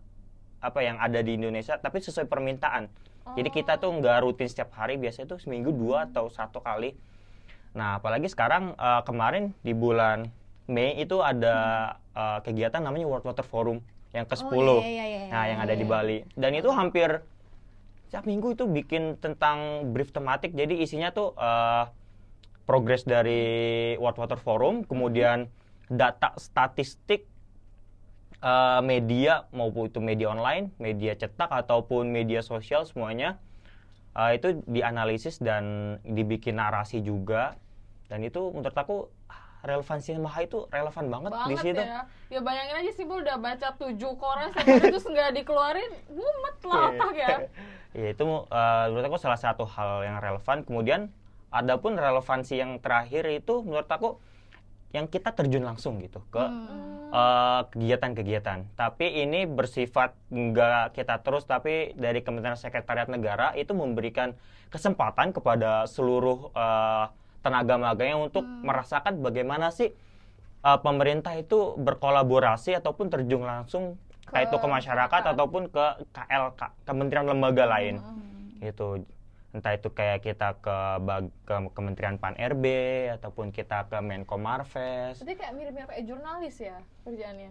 ada di Indonesia, tapi sesuai permintaan. Jadi kita tuh nggak rutin setiap hari, biasanya tuh seminggu 2 atau 1 kali. Nah, apalagi sekarang kemarin di bulan Mei itu ada kegiatan namanya World Water Forum yang ke-10. Nah, yang ada di Bali. Dan itu hampir setiap minggu itu bikin tentang brief tematik. Jadi isinya tuh progres dari World Water Forum, kemudian data statistik media, maupun itu media online, media cetak ataupun media sosial, semuanya itu dianalisis dan dibikin narasi juga. Dan itu menurut aku relevansi Maha itu relevan banget di situ. Ya bayangin aja Simpul udah baca 7 koran sampai terus nggak dikeluarin, mumet lah otak ya. Ya itu menurut aku salah satu hal yang relevan. Kemudian adapun relevansi yang terakhir itu menurut aku yang kita terjun langsung gitu ke kegiatan-kegiatan. Tapi ini bersifat nggak kita terus, tapi dari Kementerian Sekretariat Negara itu memberikan kesempatan kepada seluruh tenaga magangnya untuk merasakan bagaimana sih pemerintah itu berkolaborasi ataupun terjun langsung entah itu ke masyarakat ataupun ke KLK, kementerian lembaga lain gitu. Entah itu kayak kita ke Kementerian Pan-RB ataupun kita ke Menko Marves. Jadi kayak mirip-mirip kayak jurnalis ya kerjaannya.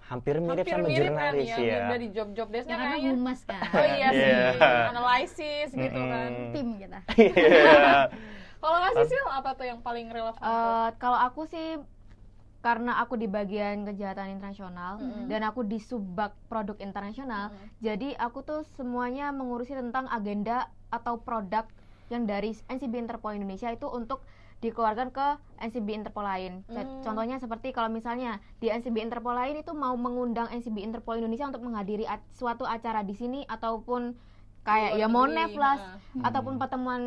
Hampir mirip sama mirip jurnalis kan, ya. Dari job-job desknya karena kayaknya. humas kan. Oh iya sih, Yeah. analisis gitu kan. Tim kita. Kalau Kak Sisil apa tuh yang paling relevan? Kalau aku sih, karena aku di bagian kejahatan internasional dan aku di subbag produk internasional, jadi aku tuh semuanya mengurusi tentang agenda atau produk yang dari NCB Interpol Indonesia itu untuk dikeluarkan ke NCB Interpol lain. Contohnya seperti kalau misalnya di NCB Interpol lain itu mau mengundang NCB Interpol Indonesia untuk menghadiri suatu acara di sini, ataupun kayak ya Monef lah, ataupun pertemuan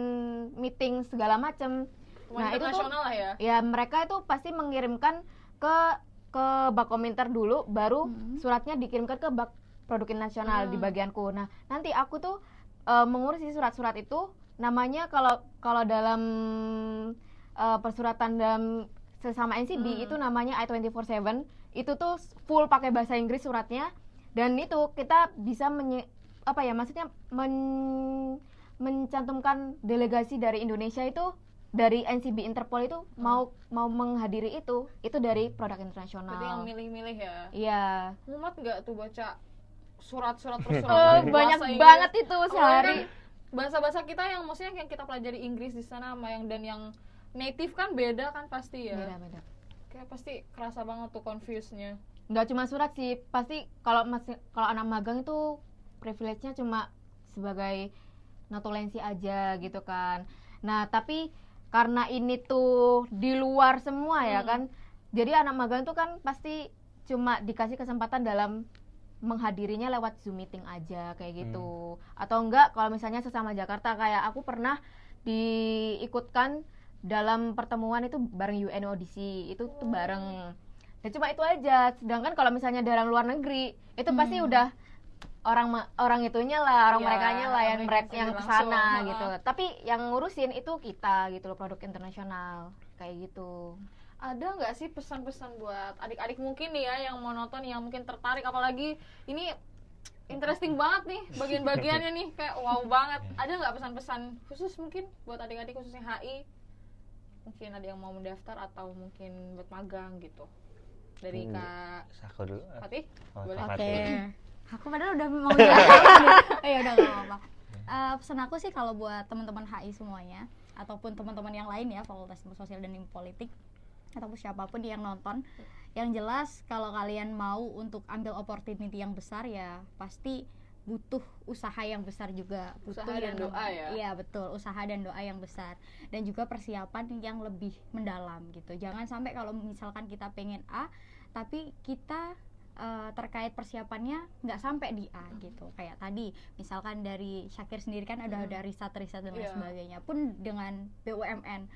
meeting segala macam. Nah itu tuh lah ya. Ya mereka itu pasti mengirimkan ke Bakominter dulu, baru suratnya dikirimkan ke Bak Produk Nasional di bagianku. Nah nanti aku tuh mengurusi surat-surat itu namanya kalau dalam persuratan dalam sesama NCB itu namanya I-24/7. Itu tuh full pakai bahasa Inggris suratnya, dan itu kita bisa mencantumkan delegasi dari Indonesia itu, dari NCB Interpol itu mau menghadiri itu dari produk internasional. Jadi yang milih-milih ya. Iya. Mumet nggak tuh baca surat-surat persuratan Banyak bahasa Inggris? banget itu Apalagi sehari. kan bahasa-bahasa kita yang maksudnya yang kita pelajari Inggris di sana sama yang dan yang native kan beda kan pasti ya. Beda. Kayak pasti kerasa banget tuh confuse-nya. Nggak cuma surat sih, pasti kalau anak magang itu privilege-nya cuma sebagai notulensi aja gitu kan. Nah, tapi karena ini tuh di luar semua ya kan, jadi anak magang tuh kan pasti cuma dikasih kesempatan dalam menghadirinya lewat Zoom meeting aja kayak gitu. Atau enggak kalau misalnya sesama Jakarta, kayak aku pernah diikutkan dalam pertemuan itu bareng UNODC, itu tuh bareng. Dan cuma itu aja. Sedangkan kalau misalnya dalam luar negeri itu pasti udah orang itunya lah, orang Ya, merekanya lah yang yang kesana langsung. gitu. Tapi yang ngurusin itu kita gitu loh, produk internasional kayak gitu. Ada nggak sih pesan-pesan buat adik-adik mungkin nih ya yang mau nonton, yang mungkin tertarik, apalagi ini interesting banget nih bagian-bagiannya nih, kayak wow banget. Ada nggak pesan-pesan khusus mungkin buat adik-adik khususnya HI? Mungkin ada yang mau mendaftar atau mungkin buat magang gitu. Dari Kak Aku dulu. Fatih, boleh? Kak Oke. Fatih. Aku padahal udah mau jelasin. Ya udah nggak apa-apa. Pesan aku sih kalau buat teman-teman HI semuanya ataupun teman-teman yang lain ya, Fakultas Ilmu Sosial dan Ilmu Politik, ataupun siapapun yang nonton, yang jelas kalau kalian mau untuk ambil opportunity yang besar ya pasti butuh usaha yang besar juga, butuh Usaha dan doa ya? Iya betul, usaha dan doa yang besar, dan juga persiapan yang lebih mendalam gitu. Jangan sampai kalau misalkan kita pengen A tapi kita terkait persiapannya nggak sampai di A gitu. Kayak tadi misalkan dari Syakir sendiri kan ada riset-riset dan lain Iya. sebagainya, pun dengan BUMN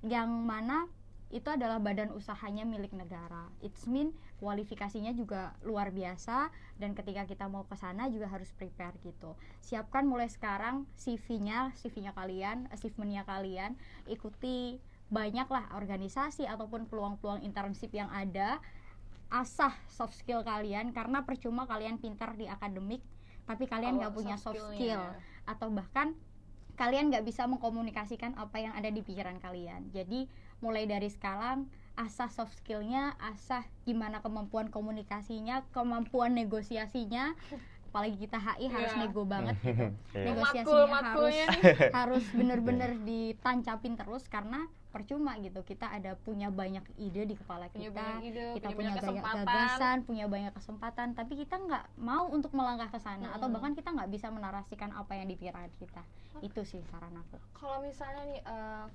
yang mana itu adalah badan usahanya milik negara. It's mean kualifikasinya juga luar biasa, dan ketika kita mau ke sana juga harus prepare gitu. Siapkan mulai sekarang CV-nya kalian, achievement-nya kalian, ikuti banyaklah organisasi ataupun peluang-peluang internship yang ada. Asah soft skill kalian, karena percuma kalian pintar di akademik tapi kalian nggak punya soft skill, atau bahkan kalian nggak bisa mengkomunikasikan apa yang ada di pikiran kalian. Jadi mulai dari sekarang asah soft skillnya, asah gimana kemampuan komunikasinya, kemampuan negosiasinya. Apalagi kita HI harus nego banget gitu. Negosiasinya harus bener-bener ditancapin terus, karena percuma gitu, kita ada punya banyak ide di kepala kita, kita punya banyak gagasan, punya banyak kesempatan, tapi kita nggak mau untuk melangkah ke sana, atau bahkan kita nggak bisa menarasikan apa yang di pikiran kita. Itu sih saran aku. Kalau misalnya nih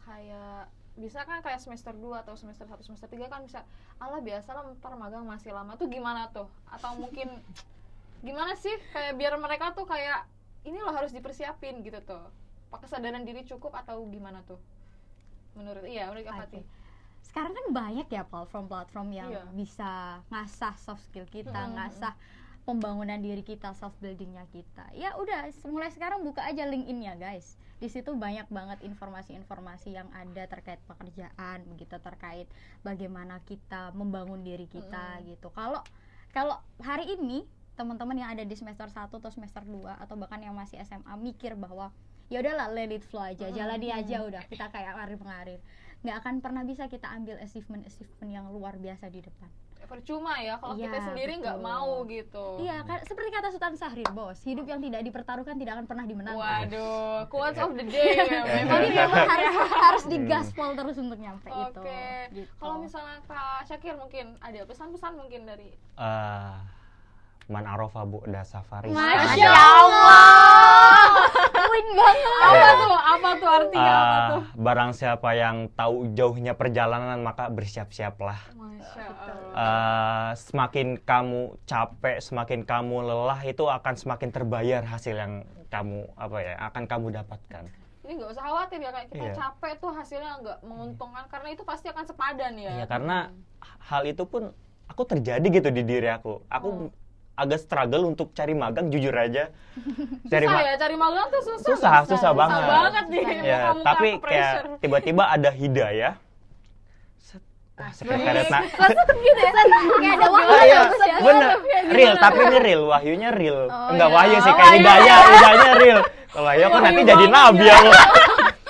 kayak bisa kan kayak semester 2 atau semester 1, semester 3 kan bisa, alah biasalah ntar magang masih lama tuh, gimana tuh? Atau mungkin gimana sih kayak biar mereka tuh kayak ini loh harus dipersiapin gitu tuh, apa kesadaran diri cukup atau gimana tuh menurut Kak Fatih? Sekarang kan banyak ya platform yang bisa ngasah soft skill kita, ngasah pembangunan diri kita, self buildingnya kita. Ya udah, mulai sekarang buka aja LinkedIn-nya guys. Di situ banyak banget informasi-informasi yang ada terkait pekerjaan, begitu, terkait bagaimana kita membangun diri kita gitu. Kalau hari ini teman-teman yang ada di semester 1 atau semester 2 atau bahkan yang masih SMA mikir bahwa ya udahlah, let it flow aja, jalani aja udah, kita kayak ngarir-ngarir, nggak akan pernah bisa kita ambil achievement yang luar biasa di depan. Percuma ya kalau kita sendiri nggak mau gitu. Iya kan, seperti kata Sultan Syahrir, bos, hidup yang tidak dipertaruhkan tidak akan pernah dimenangkan. Waduh, quotes of the day. Jadi memang harus digaspol terus untuk nyampe itu. Gitu. Kalau misalnya Kak Syakir mungkin ada pesan-pesan mungkin dari Man arofa bu'da safari. Masya Allah. Win banget. Apa tuh artinya apa tuh? Barang siapa yang tahu jauhnya perjalanan maka bersiap-siaplah. Masya Allah. Semakin kamu capek, semakin kamu lelah, itu akan semakin terbayar hasil yang kamu akan kamu dapatkan. Ini nggak usah khawatir ya, kayak kita capek tuh hasilnya nggak menguntungkan, karena itu pasti akan sepadan ya. Iya, karena hal itu pun aku terjadi gitu di diri aku. agak struggle untuk cari magang, jujur aja. Cari magang tuh susah. Susah banget. Susah banget nih. Ya, Muka-muka tapi aku kayak pressure. tiba-tiba ada hidayah. Sekretariat gitu ya. Kayak ada wahyu iya, bagus ya. bener, real, tapi ini real, wahyunya real. Enggak iya. wahyu sih, kayak hidayahnya real. Kalau wahyu kan nanti jadi nabi ya.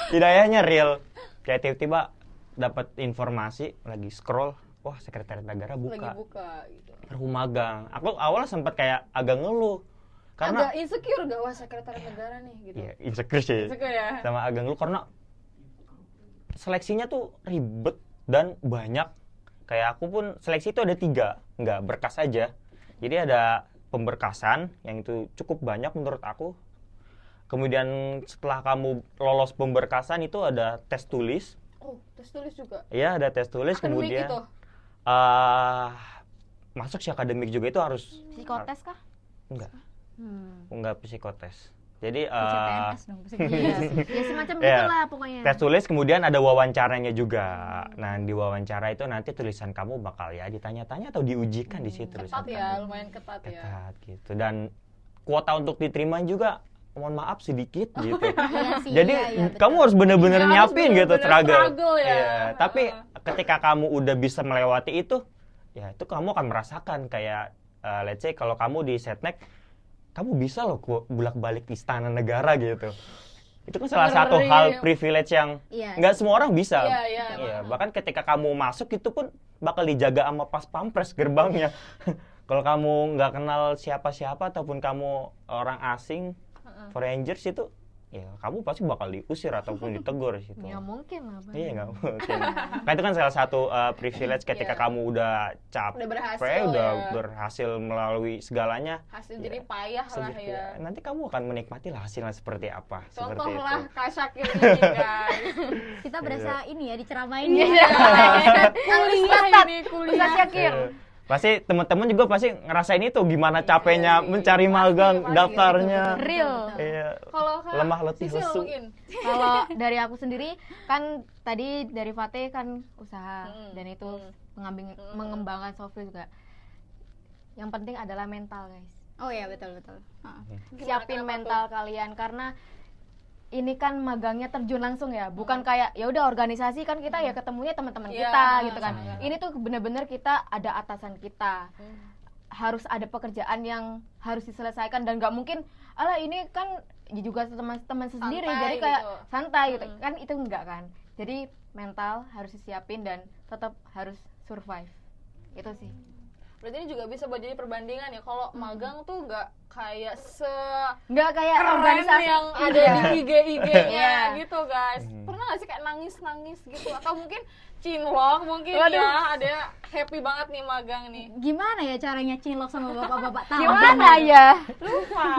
Hidayahnya real. Kayak tiba-tiba dapat informasi, lagi scroll, wah sekretariat negara Lagi buka buka gitu. rumah magang. Aku awalnya sempat kayak agak ngeluh. Karena Agak insecure gak wah sekretariat negara nih gitu. iya, insecure sih. Insecure ya. Sama agak ngeluh karena seleksinya tuh ribet dan banyak. Kayak aku pun seleksi itu ada 3, nggak berkas aja. Jadi ada pemberkasan yang itu cukup banyak menurut aku. Kemudian setelah kamu lolos pemberkasan itu ada tes tulis. Oh, tes tulis juga. Iya, ada tes tulis. Akademik Kemudian gitu. masuk sih akademik juga itu harus Psikotes kah? enggak psikotes. Jadi CPNS dong. Iya. Ya semacam Iya. gitulah pokoknya. tes tulis kemudian ada wawancaranya juga. Nah, di wawancara itu nanti tulisan kamu bakal ya ditanya-tanya atau diujikan di situ tulisan Ketat ya, lumayan ketat ya. ketat gitu. Dan kuota untuk diterima juga mohon maaf sedikit gitu. Iya sih, Jadi iya, betul. kamu harus bener-bener Iya, harus nyiapin gitu bener-bener struggle ya. Iya, tapi ketika kamu udah bisa melewati itu, ya itu kamu akan merasakan kayak let's say kalau kamu di Setnek, kamu bisa loh bolak-balik istana negara gitu. Itu kan salah satu Ngeri. hal privilege yang Iya. nggak semua orang bisa. Iya. Bahkan ketika kamu masuk itu pun bakal dijaga sama pas pampres gerbangnya. Kalau kamu nggak kenal siapa-siapa ataupun kamu orang asing, foreigners itu, ya kamu pasti bakal diusir ataupun ditegur di situ. Ya mungkin lah. Bang. Iya nggak mungkin. Kan itu kan salah satu privilege ketika Iya. kamu udah capek, Udah berhasil udah ya. berhasil melalui segalanya. Hasil Ya, jadi payah lah sedikit ya. Nanti kamu akan menikmati lah hasilnya seperti apa. Seperti Contohlah itu. Kak Syakir ini guys. Kita berasa ini ya diceramain Iya. ya. Kuliah ini Ustaz kuliah. Syakir. Iya. Pasti teman-teman juga pasti ngerasain itu gimana capeknya sih. mencari magang, Pasti, daftarnya. Real. Iya. Kalau Kak Lemah letih Sisil lesu. mungkin. Kalau dari aku sendiri kan tadi dari Fateh kan usaha dan itu mengembangkan software juga. Yang penting adalah mental, guys. Oh iya betul. Siapin kenapa mental kalian karena ini kan magangnya terjun langsung ya, bukan kayak ya udah organisasi kan kita ya ketemunya teman-teman Iya, kita gitu kan. iya. Ini tuh benar-benar kita ada atasan kita. Harus ada pekerjaan yang harus diselesaikan dan nggak mungkin alah ini kan juga teman-teman sendiri Santai jadi kayak gitu. santai gitu kan, itu enggak kan. Jadi mental harus disiapin dan tetap harus survive. Itu sih. Berarti ini juga bisa buat jadi perbandingan ya. Kalau magang tuh nggak kayak Nggak kayak keren organisasi yang ada Iya. di IG-nya Iya. gitu guys. Pernah nggak sih kayak nangis-nangis gitu? Atau mungkin cinlok mungkin Waduh. ya, ada happy banget nih magang nih. Gimana ya caranya cinlok sama bapak-bapak tahu? Gimana ya? Lupa.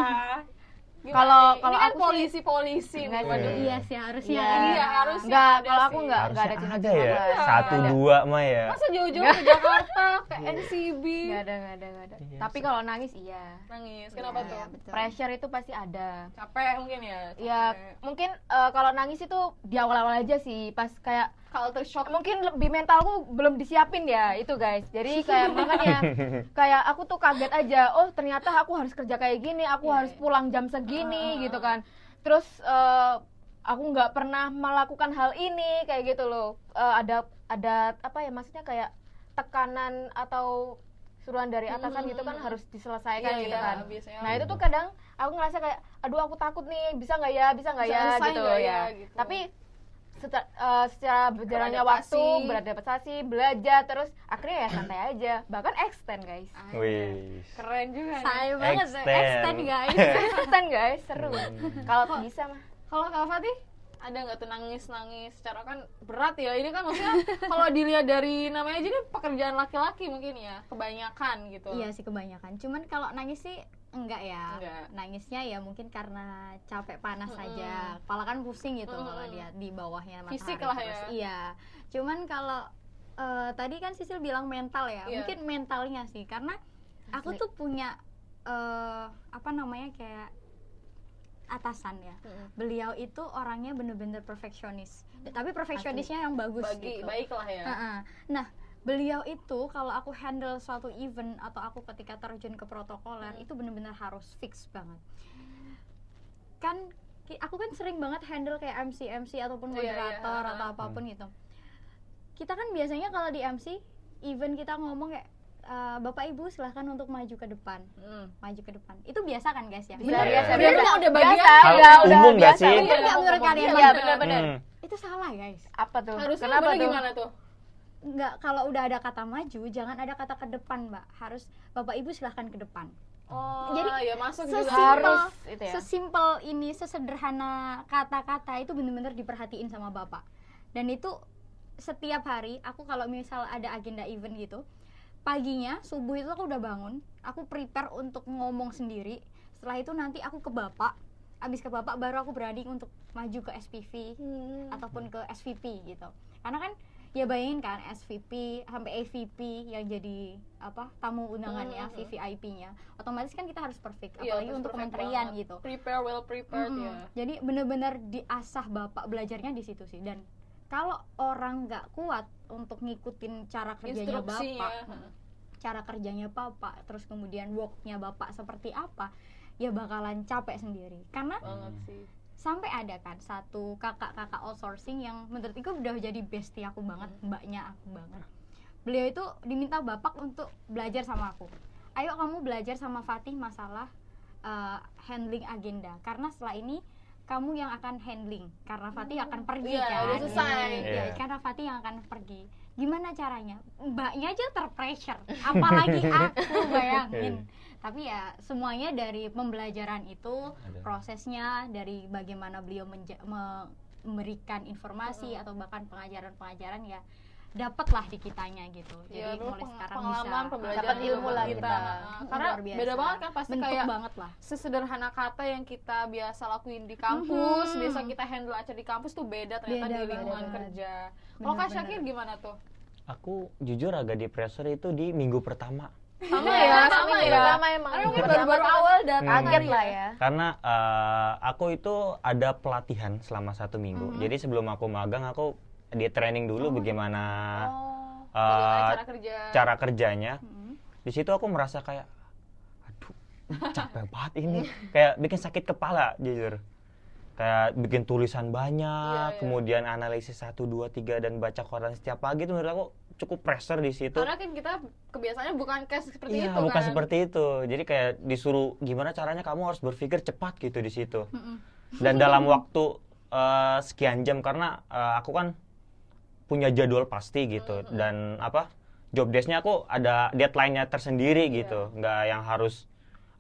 Kalau- ini kalau kan aku sih- polisi-polisi nih. Enggak Waduh. Iya sih harusnya. Iya. Iya, harusnya Enggak, ada kalau aku sih. enggak ada Harusnya cinta ada ya. Iya. 1-2 mah ya. Masa jauh-jauh ke Jakarta, ke NCB? Enggak ada. Iya Tapi sih. kalau nangis iya. Nangis. Kenapa Iya, tuh? betul. Pressure itu pasti ada. Capek mungkin ya? Ya, mungkin kalau nangis itu di awal-awal aja sih, pas kayak Culture shock. mungkin lebih mentalku belum disiapin ya itu guys. Jadi kayak makanya kayak aku tuh kaget aja. Oh ternyata aku harus kerja kayak gini, aku harus pulang jam segini gitu kan. Terus aku nggak pernah melakukan hal ini kayak gitu loh. Ada apa ya, maksudnya kayak tekanan atau suruhan dari atasan gitu kan harus diselesaikan Iya, gitu iya, kan. biasanya. Nah itu tuh kadang aku ngerasa kayak aduh aku takut nih, bisa nggak ya Selesai gitu nggak ya. ya, gitu. Tapi secara berjalannya Beradaptasi. waktu, beradaptasi, belajar, terus akhirnya ya santai aja, bahkan extend guys. Wih. Keren juga nih. Sayang banget Extend. extend guys. Extend guys, seru. Kalau bisa mah. Kalau Kak Fatih, ada nggak tuh nangis-nangis? Secara kan berat ya, ini kan maksudnya kalau dilihat dari namanya aja ini pekerjaan laki-laki mungkin ya, kebanyakan gitu. Iya sih kebanyakan. Cuman kalau nangis sih enggak ya. Enggak. Nangisnya ya mungkin karena capek panas aja. Kepala kan pusing gitu kalau dia di bawahnya matahari Fisik lah terus. ya. Iya. Cuman kalau tadi kan Sisil bilang mental ya. Iya. Mungkin mentalnya sih karena aku Asli. tuh punya apa namanya kayak atasan ya. Beliau itu orangnya bener-bener perfeksionis. Tapi perfeksionisnya yang bagus gitu. Baik lah ya. Heeh. Nah, beliau itu kalau aku handle suatu event atau aku ketika terjun ke protokoler itu benar-benar harus fix banget. Kan aku kan sering banget handle kayak MC ataupun moderator atau apapun gitu. Kita kan biasanya kalau di MC event kita ngomong kayak Bapak Ibu silahkan untuk maju ke depan. Maju ke depan. Itu biasa kan guys ya? Biasa. Udah bagian Hal umum nggak sih? Bener nggak menurut kalian? Iya, benar-benar. Itu salah guys. Apa tuh? harusnya Kenapa tuh? gimana tuh? Nggak, kalau udah ada kata maju jangan ada kata ke depan mbak, harus Bapak Ibu silahkan ke depan. Jadi ya masuk juga Harus itu ya. sesimpel ini, sesederhana kata-kata itu benar-benar diperhatiin sama bapak. Dan itu setiap hari aku kalau misal ada agenda event gitu, paginya subuh itu aku udah bangun, aku prepare untuk ngomong sendiri. Setelah itu nanti aku ke bapak, abis ke bapak baru aku berani untuk maju ke SPV ataupun ke SVP gitu. Karena kan ya bayangin kan SVP sampai AVP yang jadi tamu undangannya, VVIP-nya, otomatis kan kita harus perfect, apalagi untuk kementerian banget. gitu. Prepare well prepared ya. Jadi benar-benar diasah bapak, belajarnya di situ sih. Dan kalau orang nggak kuat untuk ngikutin cara kerjanya bapak, cara kerjanya bapak, terus kemudian worknya bapak seperti apa, ya bakalan capek sendiri. Karena Banget sih. sampai ada kan satu kakak outsourcing yang menurut aku udah jadi bestie aku banget, mbaknya aku banget. Beliau itu diminta bapak untuk belajar sama aku. Ayo kamu belajar sama Fatih masalah handling agenda, karena setelah ini kamu yang akan handling, karena Fatih akan pergi kan. Udah selesai. Ya, karena Fatih yang akan pergi. Gimana caranya? Mbaknya aja terpressure, apalagi aku, bayangin. Tapi ya semuanya dari pembelajaran itu, prosesnya dari bagaimana beliau memberikan informasi atau bahkan pengajaran-pengajaran ya dapatlah di kitanya gitu. Jadi mulai sekarang bisa dapat ilmu lah kita. Karena beda banget kan, pasti bentuk kayak banget lah. sesederhana kata yang kita biasa lakuin di kampus, biasa kita handle acara di kampus tuh beda ternyata di lingkungan kerja. Kalau Kak Syakir gimana tuh? Aku jujur agak di pressure itu di minggu pertama. Sama ya. Sama emang. Karena mungkin baru-baru awal datang Kaget lah ya. Karena aku itu ada pelatihan selama 1 minggu. Jadi sebelum aku magang, aku di training dulu bagaimana cara kerja. cara kerjanya. Di situ aku merasa kayak, aduh, capek banget ini. Kayak bikin sakit kepala, jujur. Kayak bikin tulisan banyak, kemudian analisis 1, 2, 3 dan baca koran setiap pagi itu menurut aku cukup pressure di situ. Karena kan kita kebiasaannya bukan kayak seperti Iya, itu kan. bukan seperti itu. Jadi kayak disuruh gimana caranya kamu harus berpikir cepat gitu di situ. Dan dalam waktu sekian jam, karena aku kan punya jadwal pasti gitu, dan job desk-nya aku ada deadline-nya tersendiri gitu, nggak yang harus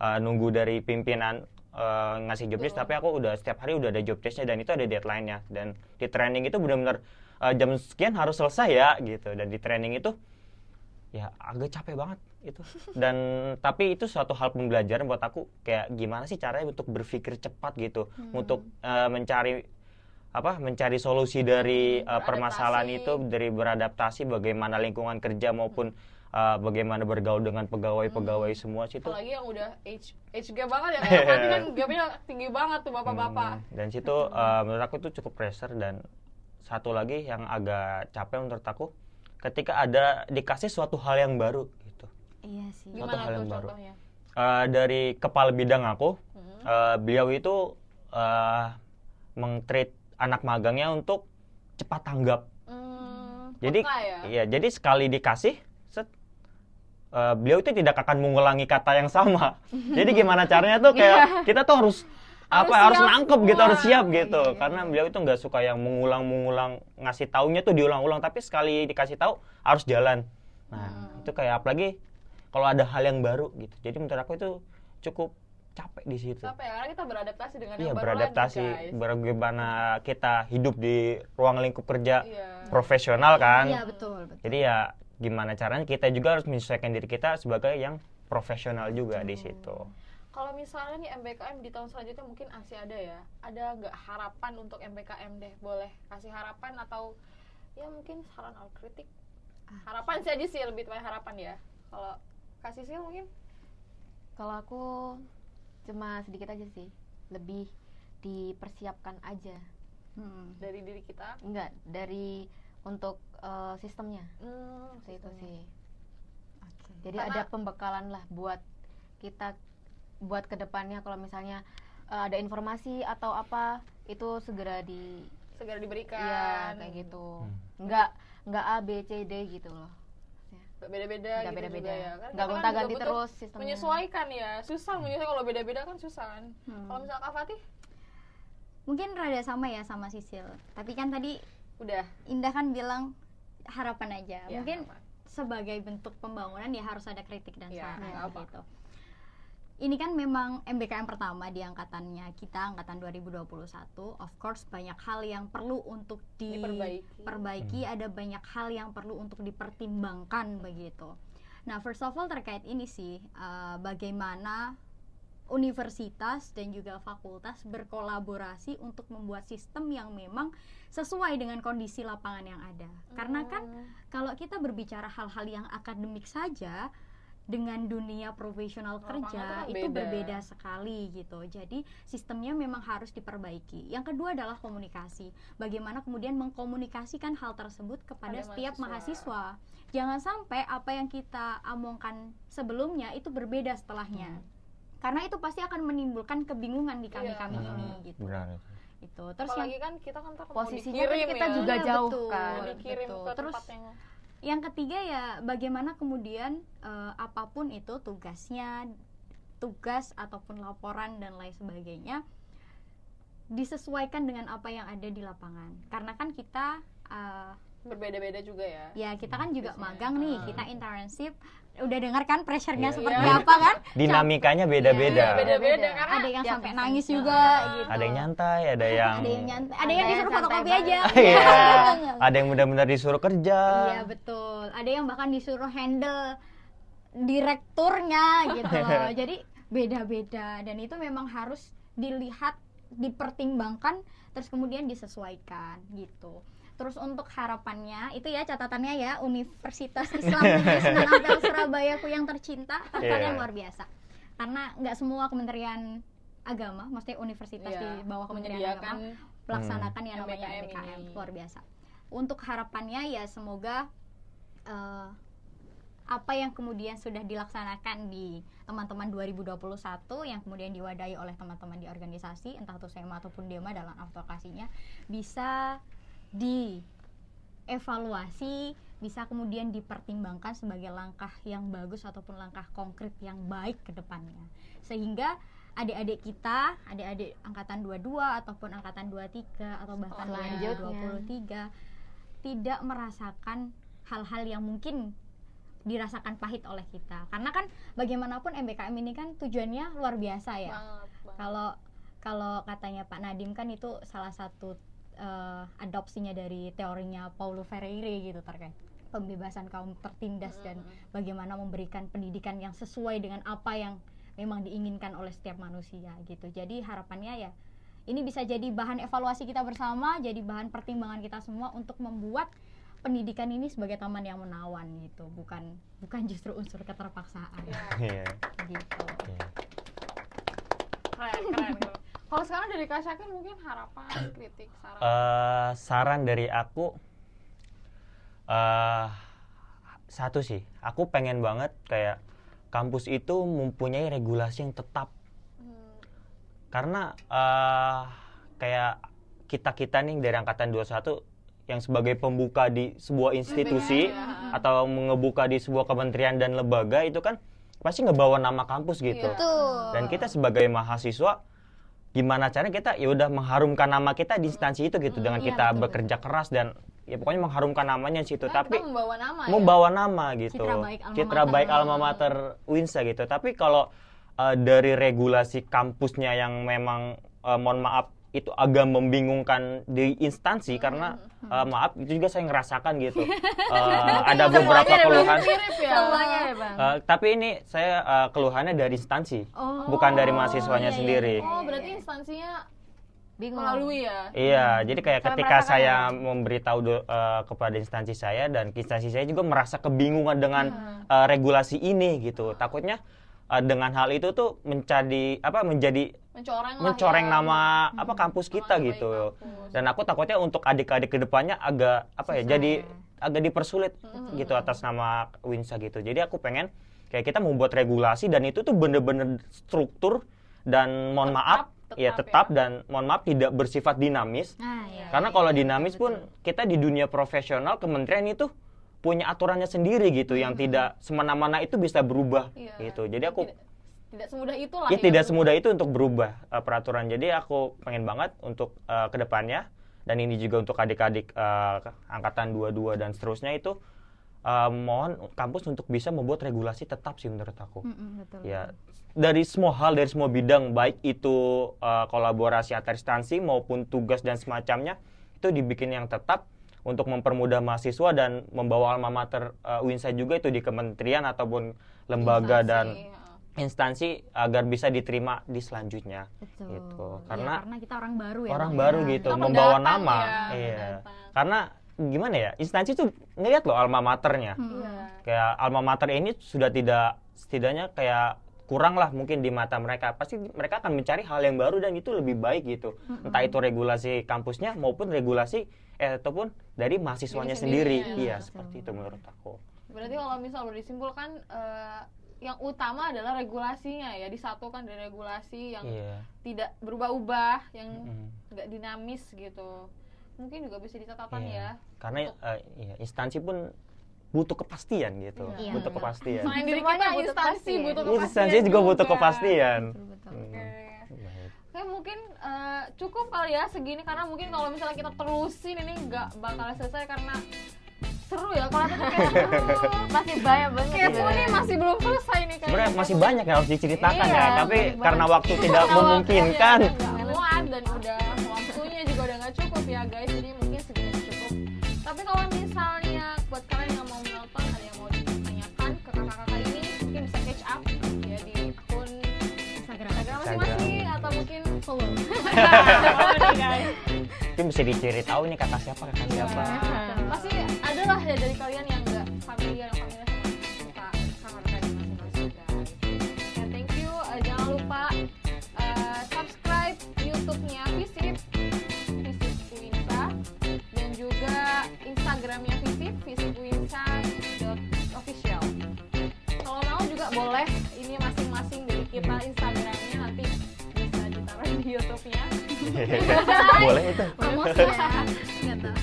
nunggu dari pimpinan ngasih job desk, tapi aku udah setiap hari udah ada job desk-nya dan itu ada deadline-nya, dan di training itu benar-benar jam sekian harus selesai ya gitu, dan di training itu ya agak capek banget itu. Dan tapi itu suatu hal pembelajaran buat aku, kayak gimana sih caranya untuk berpikir cepat gitu, untuk mencari solusi dari permasalahan itu, dari beradaptasi bagaimana lingkungan kerja maupun bagaimana bergaul dengan pegawai-pegawai semua situ. Apalagi yang udah age gap banget ya, karena kan gapnya tinggi banget tuh bapak-bapak. Dan situ menurut aku itu cukup pressure. Dan satu lagi yang agak capek menurut aku, ketika ada dikasih suatu hal yang baru gitu. Iya sih. Suatu Gimana hal tuh yang baru. contohnya? Dari kepala bidang aku, beliau itu meng-treat anak magangnya untuk cepat tanggap. Jadi ya? jadi sekali dikasih, beliau itu tidak akan mengulangi kata yang sama. Jadi gimana caranya tuh kayak kita tuh harus nangkep gitu, harus siap gitu. Karena beliau itu nggak suka yang mengulang-mengulang, ngasih taunya tuh diulang-ulang, tapi sekali dikasih tahu harus jalan. Nah, itu kayak apalagi kalau ada hal yang baru gitu. Jadi menurut aku itu cukup capek di situ. Capek ya, karena kita beradaptasi dengan Iya, yang baru beradaptasi, lagi, guys. bagaimana kita hidup di ruang lingkup kerja profesional kan. Iya, betul. Jadi ya gimana caranya kita juga harus menyesuaikan diri kita sebagai yang profesional juga di situ. Kalau misalnya nih MBKM di tahun selanjutnya mungkin masih ada ya, ada nggak harapan untuk MBKM deh? Boleh kasih harapan atau ya mungkin saran atau kritik? Harapan sih aja sih, lebih banyak harapan ya. Kalau kasih sih mungkin? Kalau aku cuma sedikit aja sih, lebih dipersiapkan aja. Dari diri kita? Enggak, dari untuk sistemnya. Seperti itu sih. Oke. Jadi ada pembekalan lah buat kita buat kedepannya kalau misalnya ada informasi atau apa itu segera diberikan. iya kayak gitu. Nggak A B C D gitu loh. Beda-beda Nggak gitu beda-beda. juga ya kan. Nggak Kita gonta-ganti juga terus butuh sistemnya. menyesuaikan ya. Susah menyesuaikan kalau beda-beda kan susah kan. Kalau misalnya Kak Fatih Mungkin rada sama ya sama Sisil. Tapi kan tadi udah Indah kan bilang harapan aja. ya, Mungkin apa? sebagai bentuk pembangunan ya harus ada kritik dan Ya, saran nggak apa. gitu. Ini kan memang MBKM pertama di angkatannya kita, angkatan 2021. Of course banyak hal yang perlu untuk diperbaiki, ada banyak hal yang perlu untuk dipertimbangkan begitu. Nah, first of all terkait ini sih, bagaimana universitas dan juga fakultas berkolaborasi untuk membuat sistem yang memang sesuai dengan kondisi lapangan yang ada. Karena kan kalau kita berbicara hal-hal yang akademik saja dengan dunia profesional kerja tuh kan itu beda. berbeda sekali gitu. Jadi sistemnya memang harus diperbaiki. Yang kedua adalah komunikasi. Bagaimana kemudian mengkomunikasikan hal tersebut kepada Pada setiap mahasiswa. Jangan sampai apa yang kita omongkan sebelumnya itu berbeda setelahnya. Karena itu pasti akan menimbulkan kebingungan di kami-kami ini gitu. Benar. Itu. Terus Apalagi kan kita kan mau posisinya dikirim kan kita ya. juga Iya, jauh betul. kan. Mau dikirim Betul. ke Terus tempat yang ketiga ya bagaimana kemudian apapun itu tugas ataupun laporan dan lain sebagainya disesuaikan dengan apa yang ada di lapangan. Karena kan kita berbeda-beda juga ya. ya kita kan juga Biasanya. magang nih, kita internship. Udah dengar kan pressure-nya Iya. seperti Iya. apa kan? Dinamikanya beda-beda. Iya, beda-beda karena Ada yang tiap sampai instansi. nangis juga gitu. Ada yang nyantai, ada yang Ada yang nyantai, ada Ada yang yang disuruh santai fotokopi banget. aja. Iya. Ada yang benar-benar disuruh kerja. Iya betul. Ada yang bahkan disuruh handle direkturnya gitu loh. Jadi beda-beda dan itu memang harus dilihat, dipertimbangkan, terus kemudian disesuaikan gitu. Terus untuk harapannya itu ya catatannya ya, Universitas Islam Negeri Sunan Ampel Surabayaku yang tercinta, kalian Iya. luar biasa. Karena nggak semua kementerian agama, maksudnya universitas Iya, di bawah kementerian menyediakan agama melaksanakan yang namanya MBKM MBKM, ini. luar biasa. Untuk harapannya ya semoga apa yang kemudian sudah dilaksanakan di teman-teman 2021 yang kemudian diwadahi oleh teman-teman di organisasi entah itu SEMA ataupun DEMA dalam advokasinya bisa dievaluasi, bisa kemudian dipertimbangkan sebagai langkah yang bagus ataupun langkah konkret yang baik ke depannya. Sehingga adik-adik kita, adik-adik angkatan 22 ataupun angkatan 23 atau bahkan yang Selanjutnya. 23 tidak merasakan hal-hal yang mungkin dirasakan pahit oleh kita. Karena kan bagaimanapun MBKM ini kan tujuannya luar biasa ya. banget. Kalau katanya Pak Nadiem kan itu salah satu adopsinya dari teorinya Paulo Freire gitu terkait pembebasan kaum tertindas dan bagaimana memberikan pendidikan yang sesuai dengan apa yang memang diinginkan oleh setiap manusia gitu. Jadi harapannya ya ini bisa jadi bahan evaluasi kita bersama, jadi bahan pertimbangan kita semua untuk membuat pendidikan ini sebagai taman yang menawan gitu, bukan justru unsur keterpaksaan Iya. gitu. Keren. Kalau sekarang dari Kak Syakir mungkin harapan, kritik, saran. Saran dari aku satu sih, aku pengen banget kayak kampus itu mempunyai regulasi yang tetap. Karena kayak kita nih dari angkatan 21 yang sebagai pembuka di sebuah institusi atau mengebuka di sebuah kementerian dan lembaga itu kan pasti ngebawa nama kampus gitu. Dan kita sebagai mahasiswa gimana caranya kita ya udah mengharumkan nama kita di instansi itu gitu dengan kita bekerja keras dan ya pokoknya mengharumkan namanya di situ. Nah, Tapi kita membawa nama membawa nama gitu. Citra baik Alma Mater Winsa gitu. Tapi kalau dari regulasi kampusnya yang memang mohon maaf itu agak membingungkan di instansi karena maaf itu juga saya ngerasakan gitu. Ada beberapa keluhan. mirip ya. Semuanya ya Bang. Tapi ini saya keluhannya dari instansi, bukan dari mahasiswanya sendiri. Oh, berarti instansinya Bingung. melalui ya. Iya, jadi kayak Sampai ketika merasakan saya memberitahu kepada instansi saya dan instansi saya juga merasa kebingungan dengan regulasi ini gitu. Takutnya dengan hal itu tuh menjadi mencoreng nama apa kampus kita nama baik gitu. kampus. Dan aku takutnya untuk adik-adik kedepannya agak apa ya, Susah jadi ya. agak dipersulit gitu atas nama Winsa gitu. Jadi aku pengen kayak kita membuat regulasi dan itu tuh bener-bener struktur dan mohon maaf ya tetap dan mohon maaf tidak bersifat dinamis. Nah, ya. Karena kalau Iya, dinamis betul, pun kita di dunia profesional kementerian itu punya aturannya sendiri gitu yang tidak semena-mena itu bisa berubah Iya. gitu. Jadi aku tidak semudah itulah ya tidak semudah itu untuk berubah peraturan. Jadi aku pengen banget untuk kedepannya dan ini juga untuk adik-adik angkatan 22 dan seterusnya itu mohon kampus untuk bisa membuat regulasi tetap sih menurut aku. Betul. Ya dari semua hal, dari semua bidang, baik itu kolaborasi antar instansi maupun tugas dan semacamnya, itu dibikin yang tetap untuk mempermudah mahasiswa dan membawa alma mater Winsa juga itu di kementerian ataupun lembaga dan instansi agar bisa diterima di selanjutnya. Betul. Gitu. Karena Karena kita orang baru ya. orang Bang, baru ya. gitu Kita membawa pendatang nama. ya, Iya. pendatang. Karena gimana ya? Instansi tuh ngeliat loh alma maternya. Iya. Kayak alma mater ini sudah tidak setidaknya kayak kurang lah mungkin di mata mereka. Pasti mereka akan mencari hal yang baru dan itu lebih baik gitu. Entah itu regulasi kampusnya maupun regulasi ataupun dari mahasiswanya Diri sendiri. sendirinya. Iya, Betul. seperti itu menurut aku. Berarti kalau misal boleh disimpulkan yang utama adalah regulasinya ya, disatukan dari regulasi yang Iya. tidak berubah-ubah, yang Mm. nggak dinamis gitu. Mungkin juga bisa dicatatkan Iya. ya. Karena iya, instansi pun butuh kepastian gitu. Iya. Butuh Iya. kepastian. Selain diri Semuanya kita, butuh instansi kepastian. butuh kepastian Instansi juga butuh kepastian. Betul. Oke. Baik. Oke, mungkin cukup kali ya segini karena mungkin kalau misalnya kita terusin ini nggak bakal selesai karena seru ya kalau tadi kayak seru. Masih banyak banget. Kepo ya. nih masih belum selesai nih kayaknya. Sebenarnya masih banyak yang harus diceritakan Iya, ya, tapi banyak karena banget. waktu tidak Karena memungkinkan. waktunya nggak muat dan udah waktunya juga udah nggak cukup ya guys, jadi mungkin segini aja cukup. Tapi kalau misalnya buat kalian yang mau menonton ada yang mau ditanyakan ke kakak-kakak ini mungkin bisa catch up ya di akun Instagram masing-masing atau mungkin follow. Follow nih guys. Mungkin bisa dicari tahu nih kakak siapa. Pasti ada lah ya dari kalian yang nggak familiar sama muka kakak tadi masing-masing guys. Ya thank you. Jangan lupa subscribe YouTube-nya Visip Winsa dan juga Instagramnya Visip Winsa.official. Kalau mau juga boleh, ini masing-masing dari kita Instagramnya nanti bisa ditaruh di YouTube-nya. Boleh itu. Promosi ya. Nggak tahu.